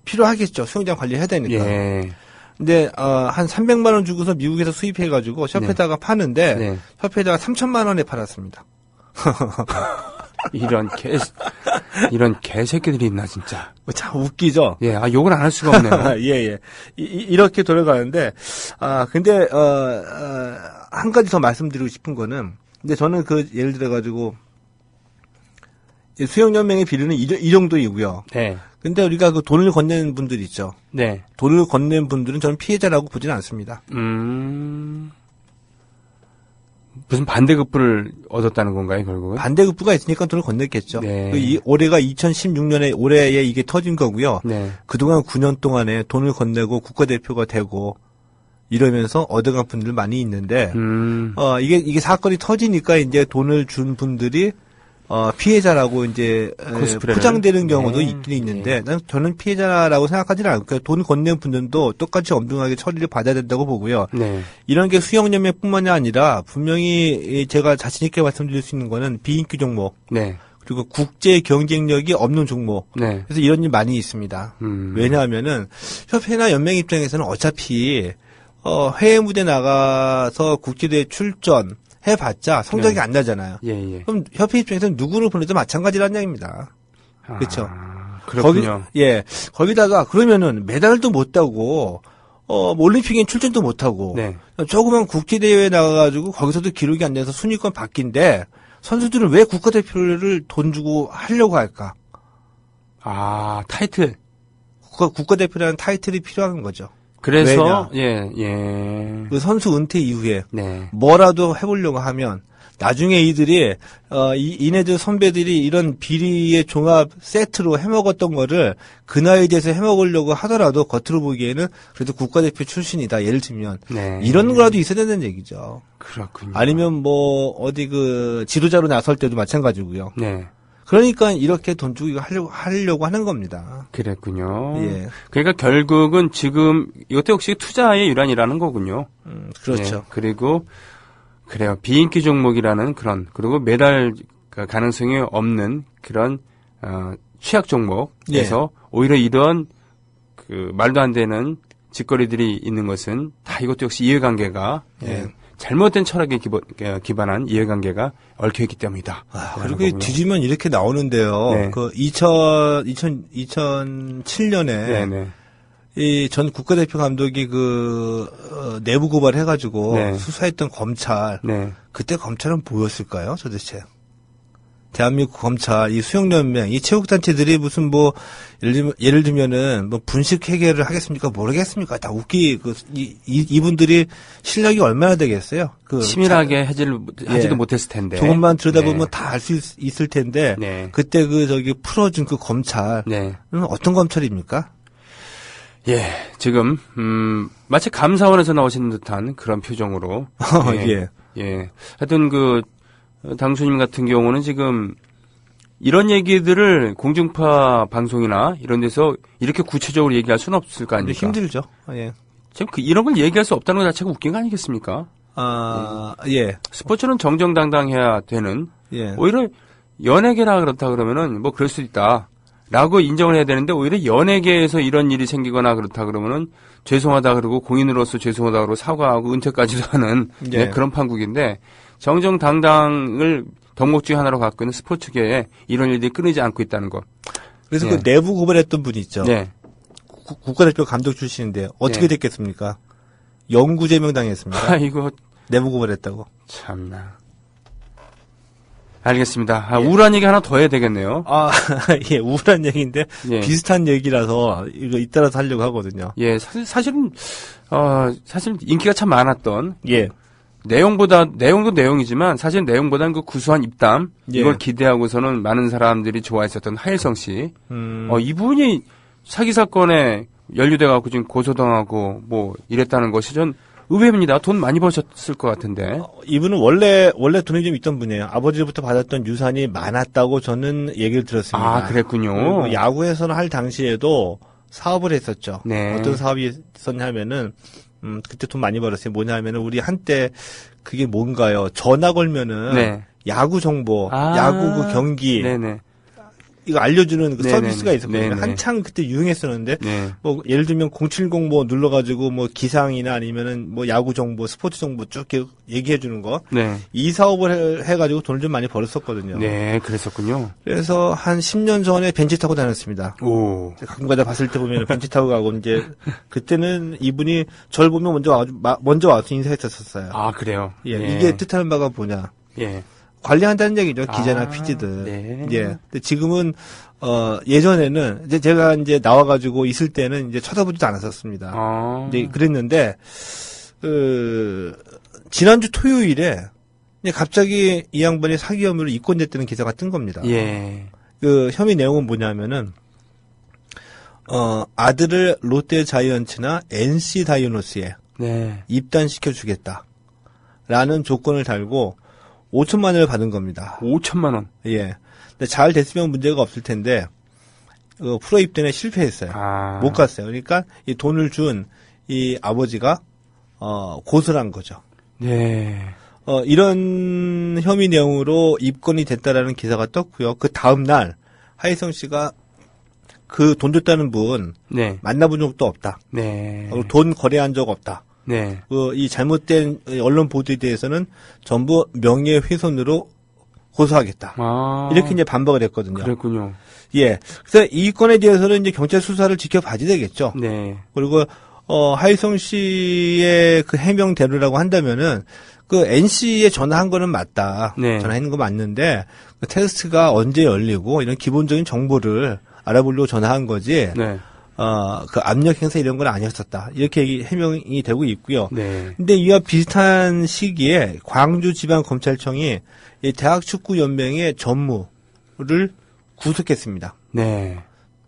필요하겠죠. 수영장 관리해야 되니까. 예. 근데 한 300만 원 주고서 미국에서 수입해가지고 협회에다가 파는데 네. 협회에다가 3,000만 원에 팔았습니다. 이런 개새끼들이 있나 진짜. 참 웃기죠. 예, 욕을 안 할 수가 없네요. 예. 이렇게 돌아가는데 근데 한 가지 더 말씀드리고 싶은 거는 근데 저는 예를 들어 가지고 수영연맹의 비리는 이 정도이고요. 네. 근데 우리가 그 돈을 건네는 분들 있죠. 네. 돈을 건네는 분들은 저는 피해자라고 보지는 않습니다. 무슨 반대급부를 얻었다는 건가요, 결국은? 반대급부가 있으니까 돈을 건넸겠죠. 네. 올해가 2016년에 올해에 이게 터진 거고요. 네. 그동안 9년 동안에 돈을 건네고 국가대표가 되고 이러면서 얻어간 분들 많이 있는데 이게 사건이 터지니까 이제 돈을 준 분들이 피해자라고 이제 코스프레를. 포장되는 경우도 네. 있긴 있는데 저는 피해자라고 생각하지는 않고요. 돈을 건넨 분들도 똑같이 엄중하게 처리를 받아야 된다고 보고요. 네. 이런 게 수영연맹뿐만이 아니라 분명히 제가 자신 있게 말씀드릴 수 있는 거는 비인기 종목 네. 그리고 국제 경쟁력이 없는 종목. 네. 그래서 이런 일 많이 있습니다. 왜냐하면은 협회나 연맹 입장에서는 어차피 해외 무대 나가서 국제대회 출전 해봤자 성적이 네. 안 나잖아요. 예, 예. 그럼 협회 입장에서는 누구를 보내도 마찬가지라는 얘기입니다. 그렇죠. 그렇군요. 거기다가 그러면은 메달도 못 따고 뭐 올림픽엔 출전도 못 하고 네. 조그만 국제대회에 나가가지고 거기서도 기록이 안 돼서 순위권 바뀐데 선수들은 왜 국가대표를 돈 주고 하려고 할까? 타이틀. 국가대표라는 타이틀이 필요한 거죠. 그래서 왜냐? 예. 그 선수 은퇴 이후에 네. 뭐라도 해보려고 하면 나중에 이들이 이네들 선배들이 이런 비리의 종합 세트로 해먹었던 거를 그 나이에 대해서 해먹으려고 하더라도 겉으로 보기에는 그래도 국가대표 출신이다. 예를 들면 네. 이런 거라도 있어야 된다는 얘기죠. 그렇군요. 아니면 뭐 어디 그 지도자로 나설 때도 마찬가지고요. 네. 그러니까 이렇게 돈 주고 하려고 하는 겁니다. 그랬군요. 예. 그러니까 결국은 지금 이것도 역시 투자의 일환이라는 거군요. 그렇죠. 네. 그리고 그래요. 비인기 종목이라는 그리고 메달 가능성이 없는 그런 취약 종목에서 오히려 이런 그 말도 안 되는 짓거리들이 있는 것은 다 이것도 역시 이해관계가 잘못된 철학에 기반한 이해관계가 얽혀있기 때문이다. 그리고 뒤지면 이렇게 나오는데요. 네. 그 2007년에 네네. 이 전 국가대표 감독이 내부 고발해가지고 네. 수사했던 검찰. 네. 그때 검찰은 뭐였을까요, 도대체? 대한민국 검찰, 이 수영연맹, 이 체육단체들이 무슨 예를 들면은 분식 회계를 하겠습니까? 모르겠습니까? 다 이분들이 실력이 얼마나 되겠어요? 치밀하게 하지도 못했을 텐데. 조금만 들여다보면 다 알 수 있을 텐데. 네. 그때 풀어준 그 검찰. 네. 어떤 검찰입니까? 예, 지금, 마치 감사원에서 나오시는 듯한 그런 표정으로. 예. 예. 하여튼 당수님 같은 경우는 지금 이런 얘기들을 공중파 방송이나 이런 데서 이렇게 구체적으로 얘기할 수는 없을 거 아닙니까? 힘들죠. 예. 지금 이런 걸 얘기할 수 없다는 것 자체가 웃긴 거 아니겠습니까? 예. 스포츠는 정정당당해야 되는. 예. 오히려 연예계라 그렇다 그러면은 그럴 수 있다. 라고 인정을 해야 되는데 오히려 연예계에서 이런 일이 생기거나 그렇다 그러면은 죄송하다 그러고 공인으로서 죄송하다 그러고 사과하고 은퇴까지도 하는 그런 판국인데 정정당당을 덕목 중 하나로 갖고 있는 스포츠계에 이런 일들이 끊이지 않고 있다는 것. 그래서 그 내부 고발했던 분이 있죠. 네. 국가대표 감독 출신인데 어떻게 됐겠습니까? 영구 제명당했습니다. 이거 내부 고발했다고. 참나. 알겠습니다. 우울한 얘기 하나 더 해야 되겠네요. 예, 우울한 얘기인데 예. 비슷한 얘기라서 이거 잇따라서 하려고 하거든요. 예, 사실은 인기가 참 많았던. 예. 내용도 내용이지만 사실 내용보다는 그 구수한 입담 이걸 기대하고서는 많은 사람들이 좋아했었던 하일성 씨. 이분이 사기 사건에 연루돼 갖고 지금 고소당하고 이랬다는 것이 전 의외입니다. 돈 많이 버셨을 것 같은데. 이분은 원래 돈이 좀 있던 분이에요. 아버지로부터 받았던 유산이 많았다고 저는 얘기를 들었습니다. 그랬군요. 야구에서는 할 당시에도 사업을 했었죠. 네. 어떤 사업이 있었냐면은 그때 돈 많이 벌었어요. 뭐냐면은 우리 한때 그게 뭔가요? 전화 걸면은 야구 정보, 야구 그 경기 네네. 이거 알려주는 그 서비스가 있었거든요. 네네. 한창 그때 유행했었는데, 예를 들면 070 눌러가지고 기상이나 아니면은 야구 정보, 스포츠 정보 쭉 얘기해주는 거. 네. 이 사업을 해가지고 돈을 좀 많이 벌었었거든요. 네, 그랬었군요. 그래서 한 10년 전에 벤치 타고 다녔습니다. 오. 가끔가다 봤을 때 보면 벤치 타고 가고 그때는 이분이 저를 보면 먼저 와서 인사했었어요. 그래요? 예. 이게 뜻하는 바가 뭐냐. 예. 관리한다는 얘기죠. 기자나 PD들. 네. 예. 근데 지금은, 예전에는, 제가 나와가지고 있을 때는 쳐다보지도 않았었습니다. 그랬는데, 지난주 토요일에, 갑자기 이 양반이 사기 혐의로 입건됐다는 기사가 뜬 겁니다. 예. 혐의 내용은 뭐냐면은, 아들을 롯데 자이언츠나 NC 다이노스에 입단시켜주겠다. 라는 조건을 달고, 5천만 원을 받은 겁니다. 5천만 원. 예. 근데 잘 됐으면 문제가 없을 텐데 프로 입단에 실패했어요. 못 갔어요. 그러니까 이 돈을 준 이 아버지가 고소를 한 거죠. 네. 이런 혐의 내용으로 입건이 됐다라는 기사가 떴고요. 그 다음 날 하이성 씨가 그 돈 줬다는 분 만나본 적도 없다. 네. 돈 거래한 적 없다. 네. 이 잘못된 언론 보도에 대해서는 전부 명예훼손으로 고소하겠다. 이렇게 이제 반박을 했거든요. 그랬군요. 예. 그래서 이 건에 대해서는 이제 경찰 수사를 지켜봐야 되겠죠. 네. 그리고 하이성 씨의 그 해명대로라고 한다면은 그 NC에 전화한 거는 맞다. 네. 전화한 거 맞는데 그 테스트가 언제 열리고 이런 기본적인 정보를 알아보려고 전화한 거지. 네. 그 압력 행사 이런 건 아니었었다. 이렇게 해명이 되고 있고요. 네. 근데 이와 비슷한 시기에 광주지방검찰청이 이 대학축구연맹의 전무를 구속했습니다. 네.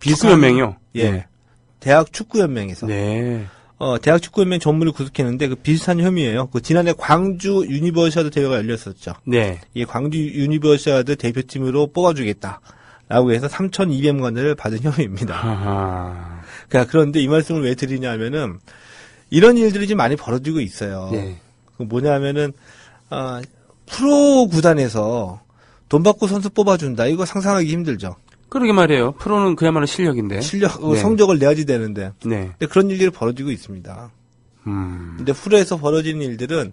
축구연맹이요? 예. 네. 대학축구연맹에서. 네. 대학축구연맹 전무를 구속했는데 그 비슷한 혐의예요. 그 지난해 광주 유니버시아드 대회가 열렸었죠. 네. 이 광주 유니버시아드 대표팀으로 뽑아주겠다라고 해서 3,200만 원을 받은 혐의입니다. 아하. 그런데 이 말씀을 왜 드리냐면은 이런 일들이 좀 많이 벌어지고 있어요. 네. 그 뭐냐면은 프로 구단에서 돈 받고 선수 뽑아준다. 이거 상상하기 힘들죠. 그러게 말이에요. 프로는 그야말로 실력인데. 네. 성적을 내야지 되는데. 네. 근데 그런 일들이 벌어지고 있습니다. 근데 프로에서 벌어지는 일들은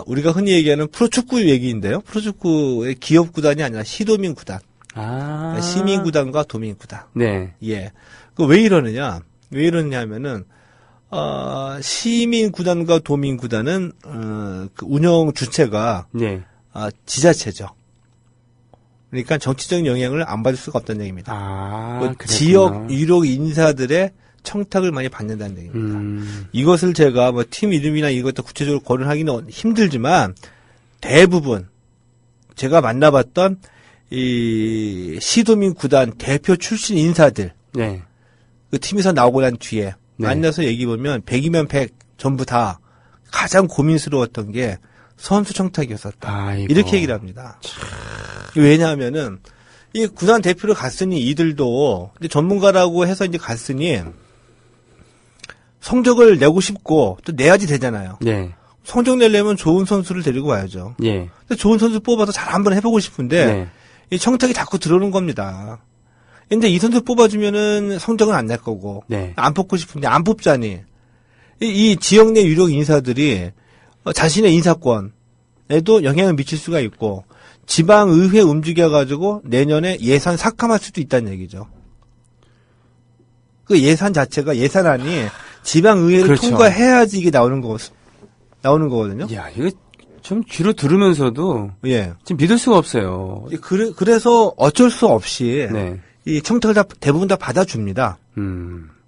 우리가 흔히 얘기하는 프로축구 얘기인데요. 프로축구의 기업 구단이 아니라 시도민 구단. 그러니까 시민 구단과 도민 구단. 네. 예. 그 왜 이러느냐? 왜 이러느냐 하면은 시민 구단과 도민 구단은 그 운영 주체가 네. 지자체죠. 그러니까 정치적인 영향을 안 받을 수가 없다는 얘기입니다. 그랬구나. 지역 유력 인사들의 청탁을 많이 받는다는 얘기입니다. 이것을 제가 뭐 팀 이름이나 이것도 구체적으로 거론하기는 힘들지만 대부분 제가 만나봤던 이 시도민 구단 대표 출신 인사들 네. 그 팀에서 나오고 난 뒤에 네. 만나서 얘기 보면 100이면 100 전부 다 가장 고민스러웠던 게 선수 청탁이었었다. 아이고. 이렇게 얘기를 합니다. 왜냐하면은 이 구단 대표로 갔으니 이들도 이제 전문가라고 해서 이제 갔으니 성적을 내고 싶고 또 내야지 되잖아요. 네. 성적 내려면 좋은 선수를 데리고 와야죠. 예. 근데 좋은 선수 뽑아서 잘 한번 해보고 싶은데 네. 이 청탁이 자꾸 들어오는 겁니다. 근데 이 선수 뽑아주면은 성적은 안 날 거고 네. 안 뽑고 싶은데 안 뽑자니 이 지역 내 유력 인사들이 자신의 인사권에도 영향을 미칠 수가 있고 지방의회 움직여가지고 내년에 예산 삭감할 수도 있다는 얘기죠. 그 예산 자체가 예산안이 지방의회를 그렇죠. 통과해야지 이게 나오는 거거든요. 야, 이거 좀 귀로 들으면서도 예. 지금 믿을 수가 없어요. 그래서 어쩔 수 없이 네. 이 청탁을 대부분 다 받아줍니다.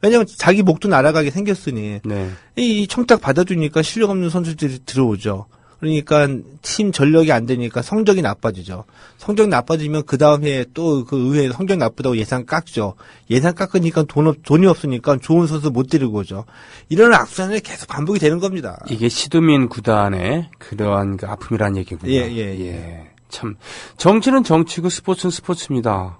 왜냐면 자기 목도 날아가게 생겼으니 네. 이 청탁 받아주니까 실력 없는 선수들이 들어오죠. 그러니까 팀 전력이 안 되니까 성적이 나빠지죠. 성적이 나빠지면 그 다음 해에 또 그 의회에 성적 나쁘다고 예산 깎죠. 예산 깎으니까 돈이 없으니까 좋은 선수 못 데리고 오죠. 이런 악순환이 계속 반복이 되는 겁니다. 이게 시도민 구단의 그러한 그 아픔이라는 얘기군요. 예. 참 정치는 정치고 스포츠는 스포츠입니다.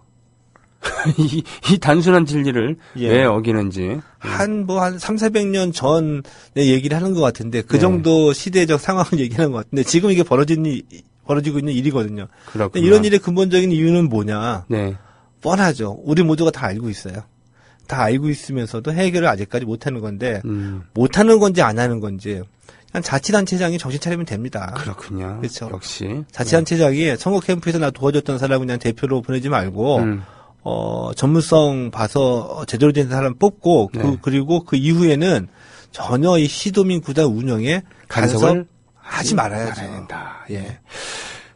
이 단순한 진리를 왜 어기는지. 한 300-400년 전의 얘기를 하는 것 같은데, 그 네. 정도 시대적 상황을 얘기하는 것 같은데, 지금 이게 벌어지고 있는 일이거든요. 그렇군요. 이런 일의 근본적인 이유는 뭐냐? 네. 뻔하죠. 우리 모두가 다 알고 있어요. 다 알고 있으면서도 해결을 아직까지 못하는 건데, 못하는 건지 안 하는 건지, 그냥 자치단체장이 정신 차리면 됩니다. 그렇군요. 그렇죠. 역시. 자치단체장이 선거 캠프에서 나 도와줬던 사람 그냥 대표로 보내지 말고, 전문성 봐서 제대로 된 사람 뽑고, 네. 그리고 그 이후에는 전혀 이 시도민 구단 운영에 간섭을 하지 말아야죠. 말아야 된다. 예.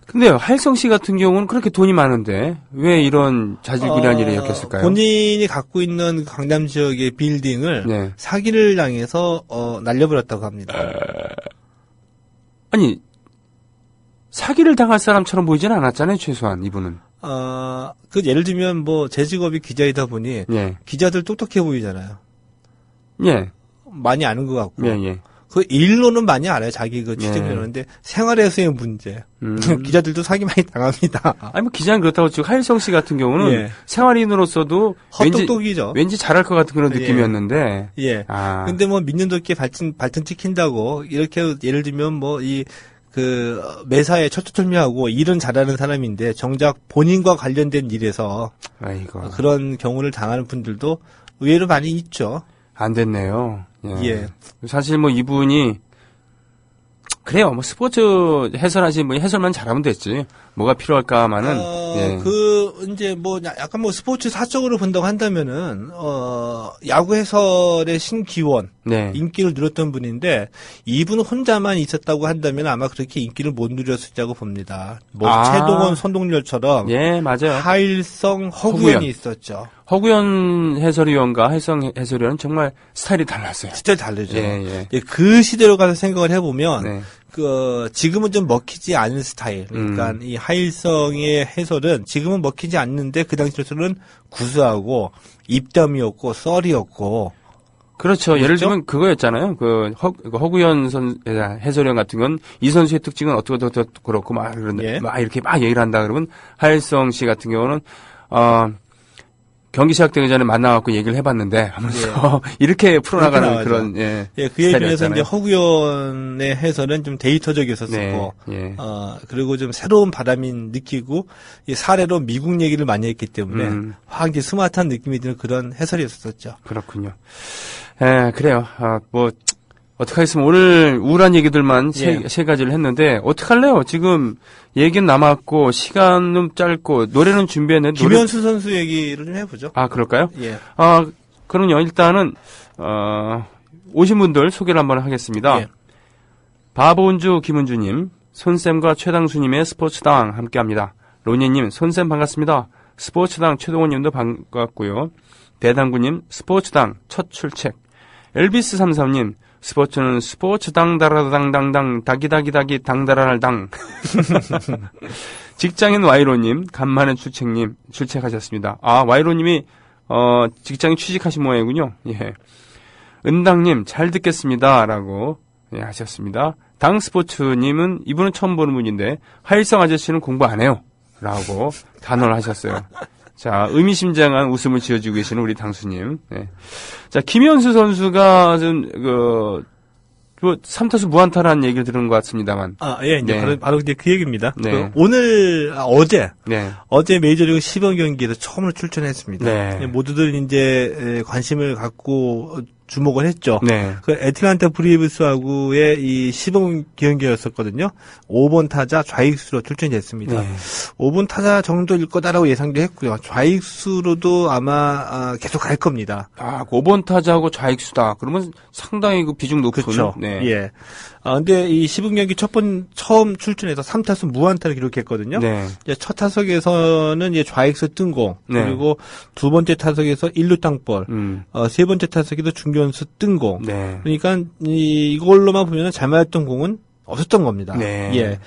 근데요, 할성 씨 같은 경우는 그렇게 돈이 많은데, 왜 이런 자질구레한 일을 엮였을까요? 본인이 갖고 있는 강남 지역의 빌딩을 네. 사기를 당해서, 날려버렸다고 합니다. 아니, 사기를 당할 사람처럼 보이지는 않았잖아요, 최소한, 이분은. 예를 들면 제 직업이 기자이다 보니, 예. 기자들 똑똑해 보이잖아요. 예. 많이 아는 것 같고. 예. 그 일로는 많이 알아요. 자기 그 취재면인데 생활에서의 문제. 기자들도 사기 많이 당합니다. 아니 기자는 그렇다고 치고 하일성 씨 같은 경우는 예. 생활인으로서도 헛똑똑이죠. 왠지 잘할 것 같은 그런 느낌이었는데. 예. 근데 민년도 있게 발전 찍힌다고 이렇게 예를 들면 매사에 철두철미하고 일은 잘하는 사람인데 정작 본인과 관련된 일에서 아이고. 그런 경우를 당하는 분들도 의외로 많이 있죠. 안 됐네요. 예. 사실 뭐 이분이 그래요. 뭐 스포츠 해설하시 뭐 해설만 잘하면 됐지. 뭐가 필요할까만은 이제 뭐 약간 뭐 스포츠 사적으로 본다고 한다면은 야구 해설의 신기원 네. 인기를 누렸던 분인데 이분 혼자만 있었다고 한다면 아마 그렇게 인기를 못 누렸을지라고 봅니다. 뭐 최동원, 손동열처럼 예, 맞아요. 하일성, 허구연이 있었죠. 허구연 해설위원과 하일성 해설위원은 정말 스타일이 달랐어요. 진짜 다르죠. 예. 그 시대로 가서 생각을 해보면 네. 지금은 좀 먹히지 않은 스타일. 그러니까 이 하일성의 해설은 지금은 먹히지 않는데 그 당시로서는 구수하고 입담이었고 썰이었고. 그렇죠. 예를 들면 그거였잖아요. 허구연 해설위원 같은 건 이 선수의 특징은 어떻게 그렇고 막 이렇게 막 얘기를 한다 그러면 하일성 씨 같은 경우는 경기 시작되기 전에 만나갖고 얘기를 해봤는데 하면서 이렇게 풀어나가는 그런 그에 비해서 이제 허구연의 해설은 좀 데이터적이었었고 네, 그리고 좀 새로운 바람이 느끼고 이 사례로 미국 얘기를 많이 했기 때문에 확 이제 스마트한 느낌이 드는 그런 해설이었었죠. 그렇군요. 그래요. 뭐 어떡하겠습니까. 오늘 우울한 얘기들만 세 가지를 했는데 어떡할래요. 지금 얘기는 남았고 시간은 짧고 노래는 준비했는데 김현수 선수 얘기를 좀 해보죠. 그럴까요? 예. 그럼요. 일단은 오신 분들 소개를 한번 하겠습니다. 예. 바보은주 김은주님, 손쌤과 최당수님의 스포츠당 함께합니다. 로니님, 손쌤 반갑습니다. 스포츠당 최동원님도 반갑고요. 대당구님, 스포츠당 첫 출첵. 엘비스 33님, 스포츠는 스포츠당 다라당당당 다기다기다기 당다라당. 직장인 와이로님, 간만에 출첵하셨습니다. 와이로님이 직장에 취직하신 모양이군요. 예. 은당님 잘 듣겠습니다라고 하셨습니다. 당스포츠님은 이분은 처음 보는 분인데 하일성 아저씨는 공부 안 해요. 라고 단언을 하셨어요. 자, 의미심장한 웃음을 지어주고 계시는 우리 당수님. 네. 자, 김현수 선수가 좀, 3타수 무안타라는 얘기를 들은 것 같습니다만. 이제 바로 이제 그 얘기입니다. 네. 어제 메이저리그 시범 경기에서 처음으로 출전했습니다. 네. 모두들 이제 관심을 갖고 주목을 했죠. 네. 그 애틀란타 브레이브스하고의 이 시범 경기였었거든요. 5번 타자 좌익수로 출전했습니다. 네. 5번 타자 정도일 거다라고 예상도 했고요. 좌익수로도 아마 계속 갈 겁니다. 5번 타자하고 좌익수다. 그러면 상당히 그 비중 높은. 그렇죠. 네. 예. 근데 이 시범 경기 처음 출전해서 3타수 무안타를 기록했거든요. 네. 이제 첫 타석에서는 이제 좌익수 뜬공, 네. 그리고 두 번째 타석에서 1루 땅볼, 세 번째 타석에도 중견수 뜬공. 네. 그러니까 이걸로만 보면은 잘 맞았던 공은 없었던 겁니다. 네. 예.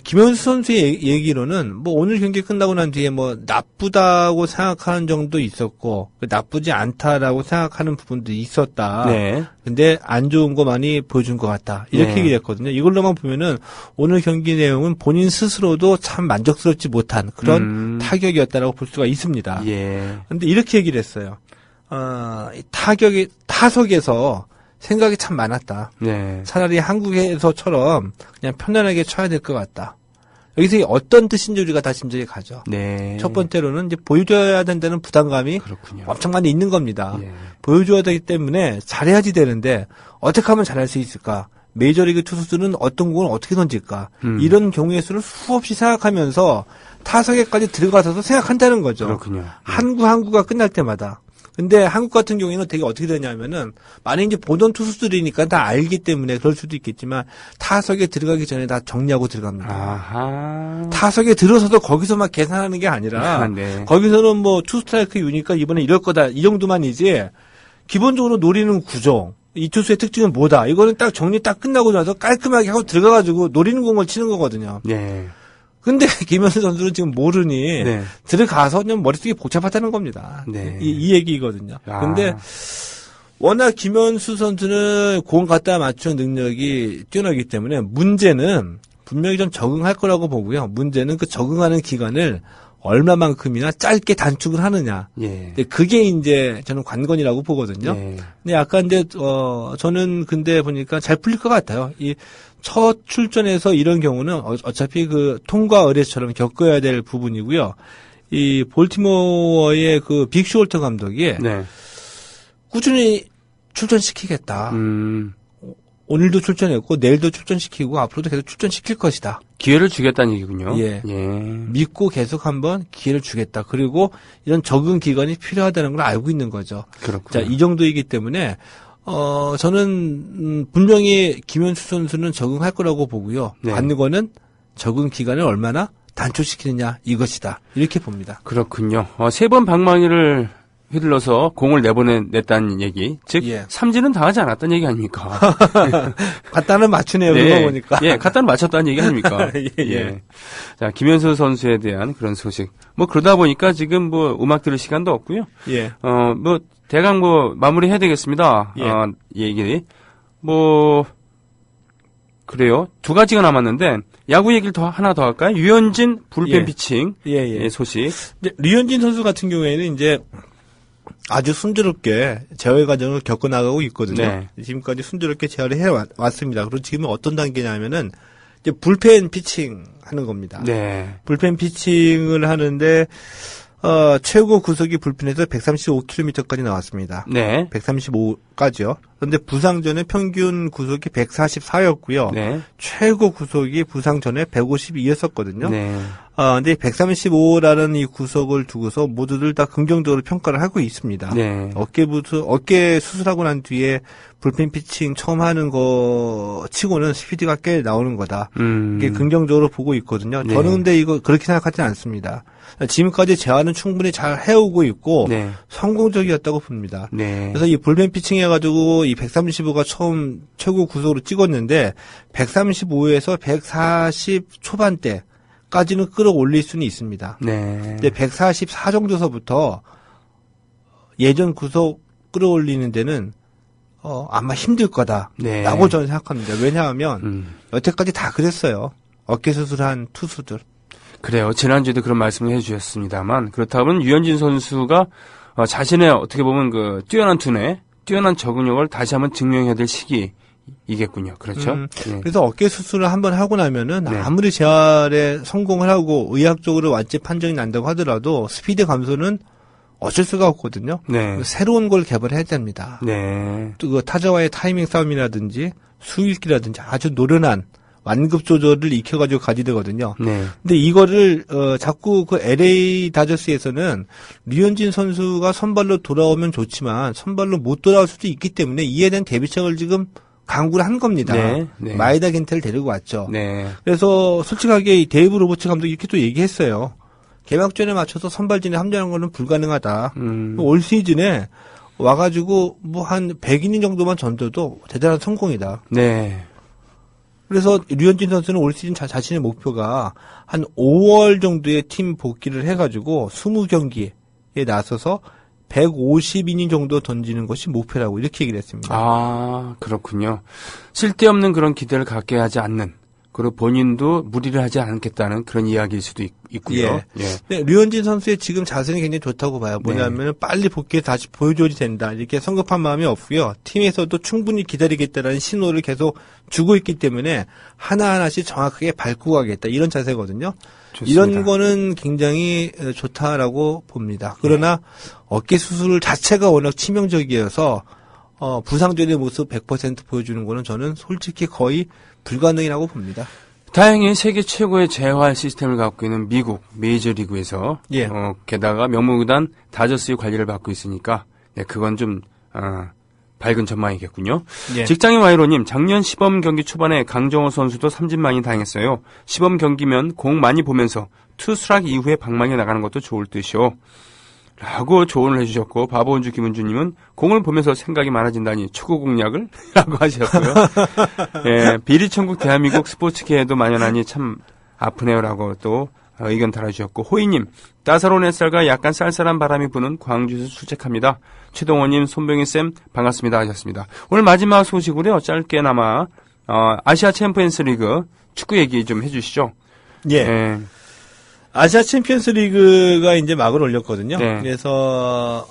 김현수 선수의 얘기로는 뭐 오늘 경기 끝나고 난 뒤에 뭐 나쁘다고 생각하는 정도 있었고 나쁘지 않다라고 생각하는 부분도 있었다. 네. 근데 안 좋은 거 많이 보여준 것 같다. 이렇게 네. 얘기했거든요. 이걸로만 보면은 오늘 경기 내용은 본인 스스로도 참 만족스럽지 못한 그런 타격이었다라고 볼 수가 있습니다. 예. 근데 이렇게 얘기를 했어요. 타석에서 생각이 참 많았다. 네. 차라리 한국에서처럼 그냥 편안하게 쳐야 될 것 같다. 여기서 어떤 뜻인지 우리가 다 짐작이 가죠. 네. 첫 번째로는 이제 보여줘야 된다는 부담감이 그렇군요. 엄청 많이 있는 겁니다. 예. 보여줘야 되기 때문에 잘해야지 되는데 어떻게 하면 잘할 수 있을까? 메이저리그 투수들은 어떤 공을 어떻게 던질까? 이런 경우의 수를 수없이 생각하면서 타석에까지 들어가서도 생각한다는 거죠. 그렇군요. 한 구가 끝날 때마다. 근데 한국 같은 경우에는 되게 어떻게 되냐면은 만약 이제 보던 투수들이니까 다 알기 때문에 그럴 수도 있겠지만 타석에 들어가기 전에 다 정리하고 들어갑니다. 아하. 타석에 들어서도 거기서 막 계산하는 게 아니라 네. 거기서는 뭐 투 스트라이크 유니까 이번에 이럴 거다 이 정도만이지 기본적으로 노리는 구종 이 투수의 특징은 뭐다 이거는 딱 정리 딱 끝나고 나서 깔끔하게 하고 들어가가지고 노리는 공을 치는 거거든요. 네. 근데 김현수 선수는 지금 모르니 네. 들어가서 그냥 머릿속이 복잡하다는 겁니다. 네. 이 얘기거든요. 근데 워낙 김현수 선수는 공 갖다 맞추는 능력이 뛰어나기 때문에 문제는 분명히 좀 적응할 거라고 보고요. 문제는 그 적응하는 기간을 얼마만큼이나 짧게 단축을 하느냐. 예. 근데 그게 이제 저는 관건이라고 보거든요. 예. 근데 약간 이제 저는 근데 보니까 잘 풀릴 것 같아요. 이 첫 출전에서 이런 경우는 어차피 그 통과 의례처럼 겪어야 될 부분이고요. 이 볼티모어의 그 빅 숄터 감독이 네. 꾸준히 출전시키겠다. 오늘도 출전했고 내일도 출전시키고 앞으로도 계속 출전시킬 것이다. 기회를 주겠다는 얘기군요. 예. 믿고 계속 한번 기회를 주겠다. 그리고 이런 적응 기간이 필요하다는 걸 알고 있는 거죠. 그렇군요. 자, 이 정도이기 때문에 저는 분명히 김현수 선수는 적응할 거라고 보고요. 네. 관건은 적응 기간을 얼마나 단축시키느냐 이것이다. 이렇게 봅니다. 그렇군요. 3번 방망이를 휘둘러서 공을 내보냈다는 얘기. 즉, 예. 삼진은 당하지 않았다는 얘기 아닙니까? 갖다는 맞추네요. 그거 보니까. 예, 갖다는 맞췄다는 얘기 아닙니까? 예. 자, 김현수 선수에 대한 그런 소식. 뭐, 그러다 보니까 지금 뭐, 음악 들을 시간도 없고요. 예. 뭐, 대강 뭐, 마무리 해야 되겠습니다. 예. 얘기. 뭐, 그래요. 2가지가 남았는데, 야구 얘기를 하나 더 할까요? 유현진 불펜 예. 피칭. 예. 소식. 류현진 선수 같은 경우에는 이제 아주 순조롭게 재활 과정을 겪어나가고 있거든요. 네. 지금까지 순조롭게 재활을 해왔습니다. 그리고 지금은 어떤 단계냐면은 이제 불펜 피칭 하는 겁니다. 네. 불펜 피칭을 하는데 최고 구속이 불펜에서 135km까지 나왔습니다. 네. 135까지요. 그런데 부상 전에 평균 구속이 144였고요. 네. 최고 구속이 부상 전에 152였었거든요. 네. 근데 135라는 이 구속을 두고서 모두들 다 긍정적으로 평가를 하고 있습니다. 네. 어깨 수술하고 난 뒤에 불펜 피칭 처음 하는 거 치고는 스피드가 꽤 나오는 거다. 이게 긍정적으로 보고 있거든요. 네. 저는 근데 이거 그렇게 생각하지는 않습니다. 지금까지 재활은 충분히 잘 해오고 있고 네. 성공적이었다고 봅니다. 네. 그래서 이 불펜 피칭 해가지고 이 135가 처음 최고 구속으로 찍었는데 135에서 140 초반대까지는 끌어올릴 수는 있습니다. 네. 근데 144 정도서부터 예전 구속 끌어올리는 데는 아마 힘들 거다라고 네. 저는 생각합니다. 왜냐하면 여태까지 다 그랬어요. 어깨 수술한 투수들. 그래요. 지난주에도 그런 말씀을 해주셨습니다만 그렇다면 유현진 선수가 자신의 어떻게 보면 그 뛰어난 두뇌, 뛰어난 적응력을 다시 한번 증명해야 될 시기이겠군요. 그렇죠? 예. 그래서 어깨 수술을 한번 하고 나면은 네. 아무리 재활에 성공을 하고 의학적으로 완치 판정이 난다고 하더라도 스피드 감소는 어쩔 수가 없거든요. 네. 새로운 걸 개발해야 됩니다. 네. 또 그 타자와의 타이밍 싸움이라든지 수익기라든지 아주 노련한 완급 조절을 익혀가지고 가지되거든요. 네. 근데 이거를 자꾸 그 LA 다저스에서는 류현진 선수가 선발로 돌아오면 좋지만 선발로 못 돌아올 수도 있기 때문에 이에 대한 대비책을 지금 강구를 한 겁니다. 네. 네. 마에다 겐테를 데리고 왔죠. 네. 그래서 솔직하게 이 데이브 로버츠 감독이 이렇게 또 얘기했어요. 개막전에 맞춰서 선발진에 합류하는 것은 불가능하다. 올 시즌에 와가지고 뭐 한 100이닝 정도만 던져도 대단한 성공이다. 네. 그래서 류현진 선수는 올 시즌 자신의 목표가 한 5월 정도에 팀 복귀를 해가지고 20경기에 나서서 150이닝 정도 던지는 것이 목표라고 이렇게 얘기를 했습니다. 아, 그렇군요. 쓸데없는 그런 기대를 갖게 하지 않는, 그리고 본인도 무리를 하지 않겠다는 그런 이야기일 수도 있고요. 예. 네, 류현진 선수의 지금 자세는 굉장히 좋다고 봐요. 뭐냐면 빨리 복귀해 다시 보여줘야 된다. 이렇게 성급한 마음이 없고요. 팀에서도 충분히 기다리겠다라는 신호를 계속 주고 있기 때문에 하나하나씩 정확하게 밟고 가겠다. 이런 자세거든요. 좋습니다. 이런 거는 굉장히 좋다라고 봅니다. 그러나 어깨 수술 자체가 워낙 치명적이어서 부상 전의 모습 100% 보여주는 거는 저는 솔직히 거의 불가능이라고 봅니다. 다행히 세계 최고의 재활 시스템을 갖고 있는 미국 메이저리그에서 예. 게다가 명문구단 다저스의 관리를 받고 있으니까 그건 좀 밝은 전망이겠군요. 예. 직장인 와이로님, 작년 시범 경기 초반에 강정호 선수도 삼진 많이 당했어요. 시범 경기면 공 많이 보면서 투수락 이후에 방망이 나가는 것도 좋을 듯이요. 라고 조언을 해주셨고, 바보원주 김은주님은 공을 보면서 생각이 많아진다니 축구 공략을? 라고 하셨고요. 예, 비리천국 대한민국 스포츠계에도 만연하니 참 아프네요. 라고 또 의견 달아주셨고, 호이님, 따사로운 햇살과 약간 쌀쌀한 바람이 부는 광주에서 출첵합니다. 최동호님, 손병희쌤, 반갑습니다. 하셨습니다. 오늘 마지막 소식으로요, 짧게나마, 아시아 챔피언스 리그 축구 얘기 좀 해주시죠. 예. 아시아 챔피언스 리그가 이제 막을 올렸거든요. 네. 그래서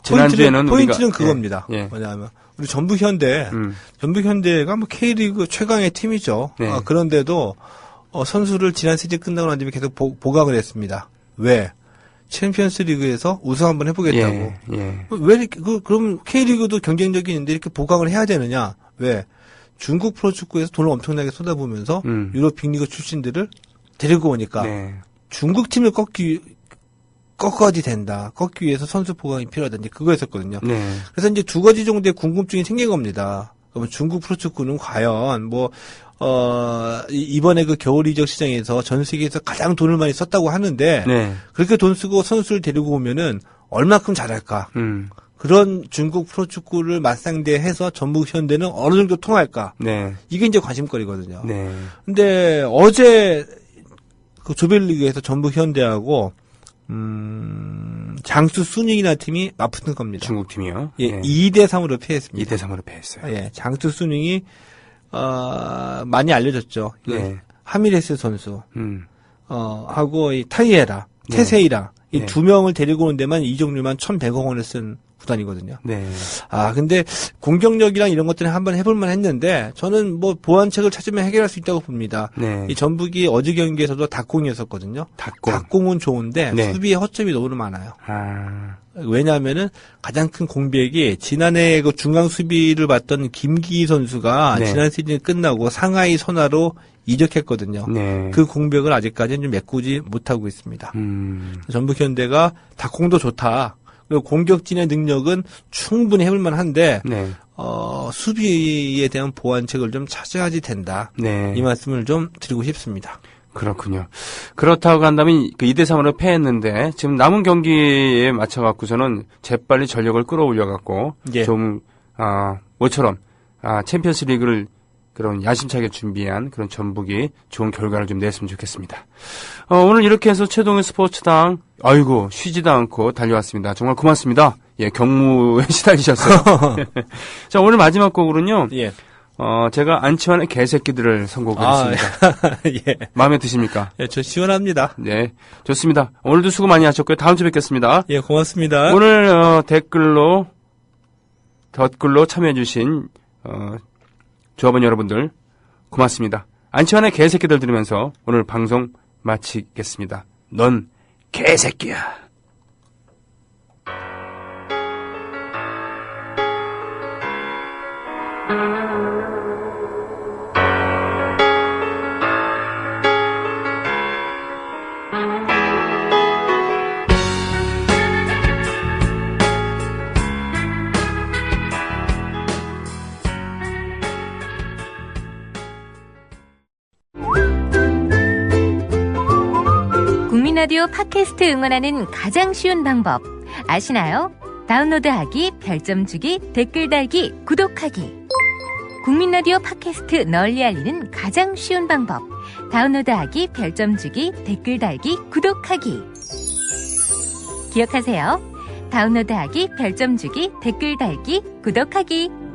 지난주에는 포인트는 우리가, 그겁니다. 예. 뭐냐면 우리 전북현대가 뭐 K리그 최강의 팀이죠. 네. 그런데도 선수를 지난 시즌 끝나고 난 뒤에 계속 보강을 했습니다. 왜? 챔피언스 리그에서 우승 한번 해보겠다고. 예. 왜 이렇게, 그럼 K리그도 경쟁적인데 이렇게 보강을 해야 되느냐? 왜? 중국 프로축구에서 돈을 엄청나게 쏟아부으면서 유럽 빅리그 출신들을 데리고 오니까 네. 중국 팀을 꺾어야지 된다. 꺾기 위해서 선수 보강이 필요하다. 이제 그거였었거든요. 네. 그래서 이제 두 가지 정도의 궁금증이 생긴 겁니다. 그러면 중국 프로축구는 과연 이번에 그 겨울 이적 시장에서 전 세계에서 가장 돈을 많이 썼다고 하는데 네. 그렇게 돈 쓰고 선수를 데리고 오면은 얼마큼 잘할까? 그런 중국 프로축구를 맞상대해서 전북 현대는 어느 정도 통할까? 네. 이게 이제 관심거리거든요. 네. 근데 어제 그 조별리그에서 전북 현대하고 장수 순닝이라는 팀이 맞붙은 겁니다. 중국 팀이요? 예, 네. 2대3으로 패했습니다. 2대3으로 패했어요. 예, 장수 순닝이 많이 알려졌죠. 네. 하미레스 선수 하고 이 타이에라, 네. 테세이라 이 네. 두 명을 데리고 오는 데만 이적료만 1,100억 원을 쓴 구단이거든요. 네. 근데 공격력이랑 이런 것들은 한번 해볼만 했는데 저는 뭐 보완책을 찾으면 해결할 수 있다고 봅니다. 네. 이 전북이 어제 경기에서도 닭공이었었거든요. 닭공은 좋은데 네. 수비에 허점이 너무 많아요. 아. 왜냐하면은 가장 큰 공백이 지난해 그 중앙 수비를 맡던 김기희 선수가 네. 지난 시즌 끝나고 상하이 선화로 이적했거든요. 네. 그 공백을 아직까지는 좀 메꾸지 못하고 있습니다. 전북 현대가 닭공도 좋다. 그리고 공격진의 능력은 충분히 해볼만 한데 네. 수비에 대한 보완책을 좀 찾아야지 된다. 네. 이 말씀을 좀 드리고 싶습니다. 그렇군요. 그렇다고 한다면 그 2대3으로 패했는데 지금 남은 경기에 맞춰갖고서는 재빨리 전력을 끌어올려갖고 예. 좀 모처럼 챔피언스 리그를 그런 야심차게 준비한 그런 전북이 좋은 결과를 좀 냈으면 좋겠습니다. 오늘 이렇게 해서 최동의 스포츠당 쉬지도 않고 달려왔습니다. 정말 고맙습니다. 예, 경무에 시달리셨어요. 자, 오늘 마지막 곡으로는요. 예. 제가 안치환의 개새끼들을 선곡했습니다. 예. 마음에 드십니까? 예, 저 시원합니다. 네, 좋습니다. 오늘도 수고 많이 하셨고요. 다음 주에 뵙겠습니다. 예, 고맙습니다. 오늘 댓글로 참여해주신 조합원 여러분들 고맙습니다. 안치환의 개새끼들 들으면서 오늘 방송 마치겠습니다. 넌 개새끼야. 국민라디오 팟캐스트 응원하는 가장 쉬운 방법 아시나요? 다운로드하기, 별점 주기, 댓글 달기, 구독하기. 국민라디오 팟캐스트 널리 알리는 가장 쉬운 방법. 다운로드하기, 별점 주기, 댓글 달기, 구독하기. 기억하세요. 다운로드하기, 별점 주기, 댓글 달기, 구독하기.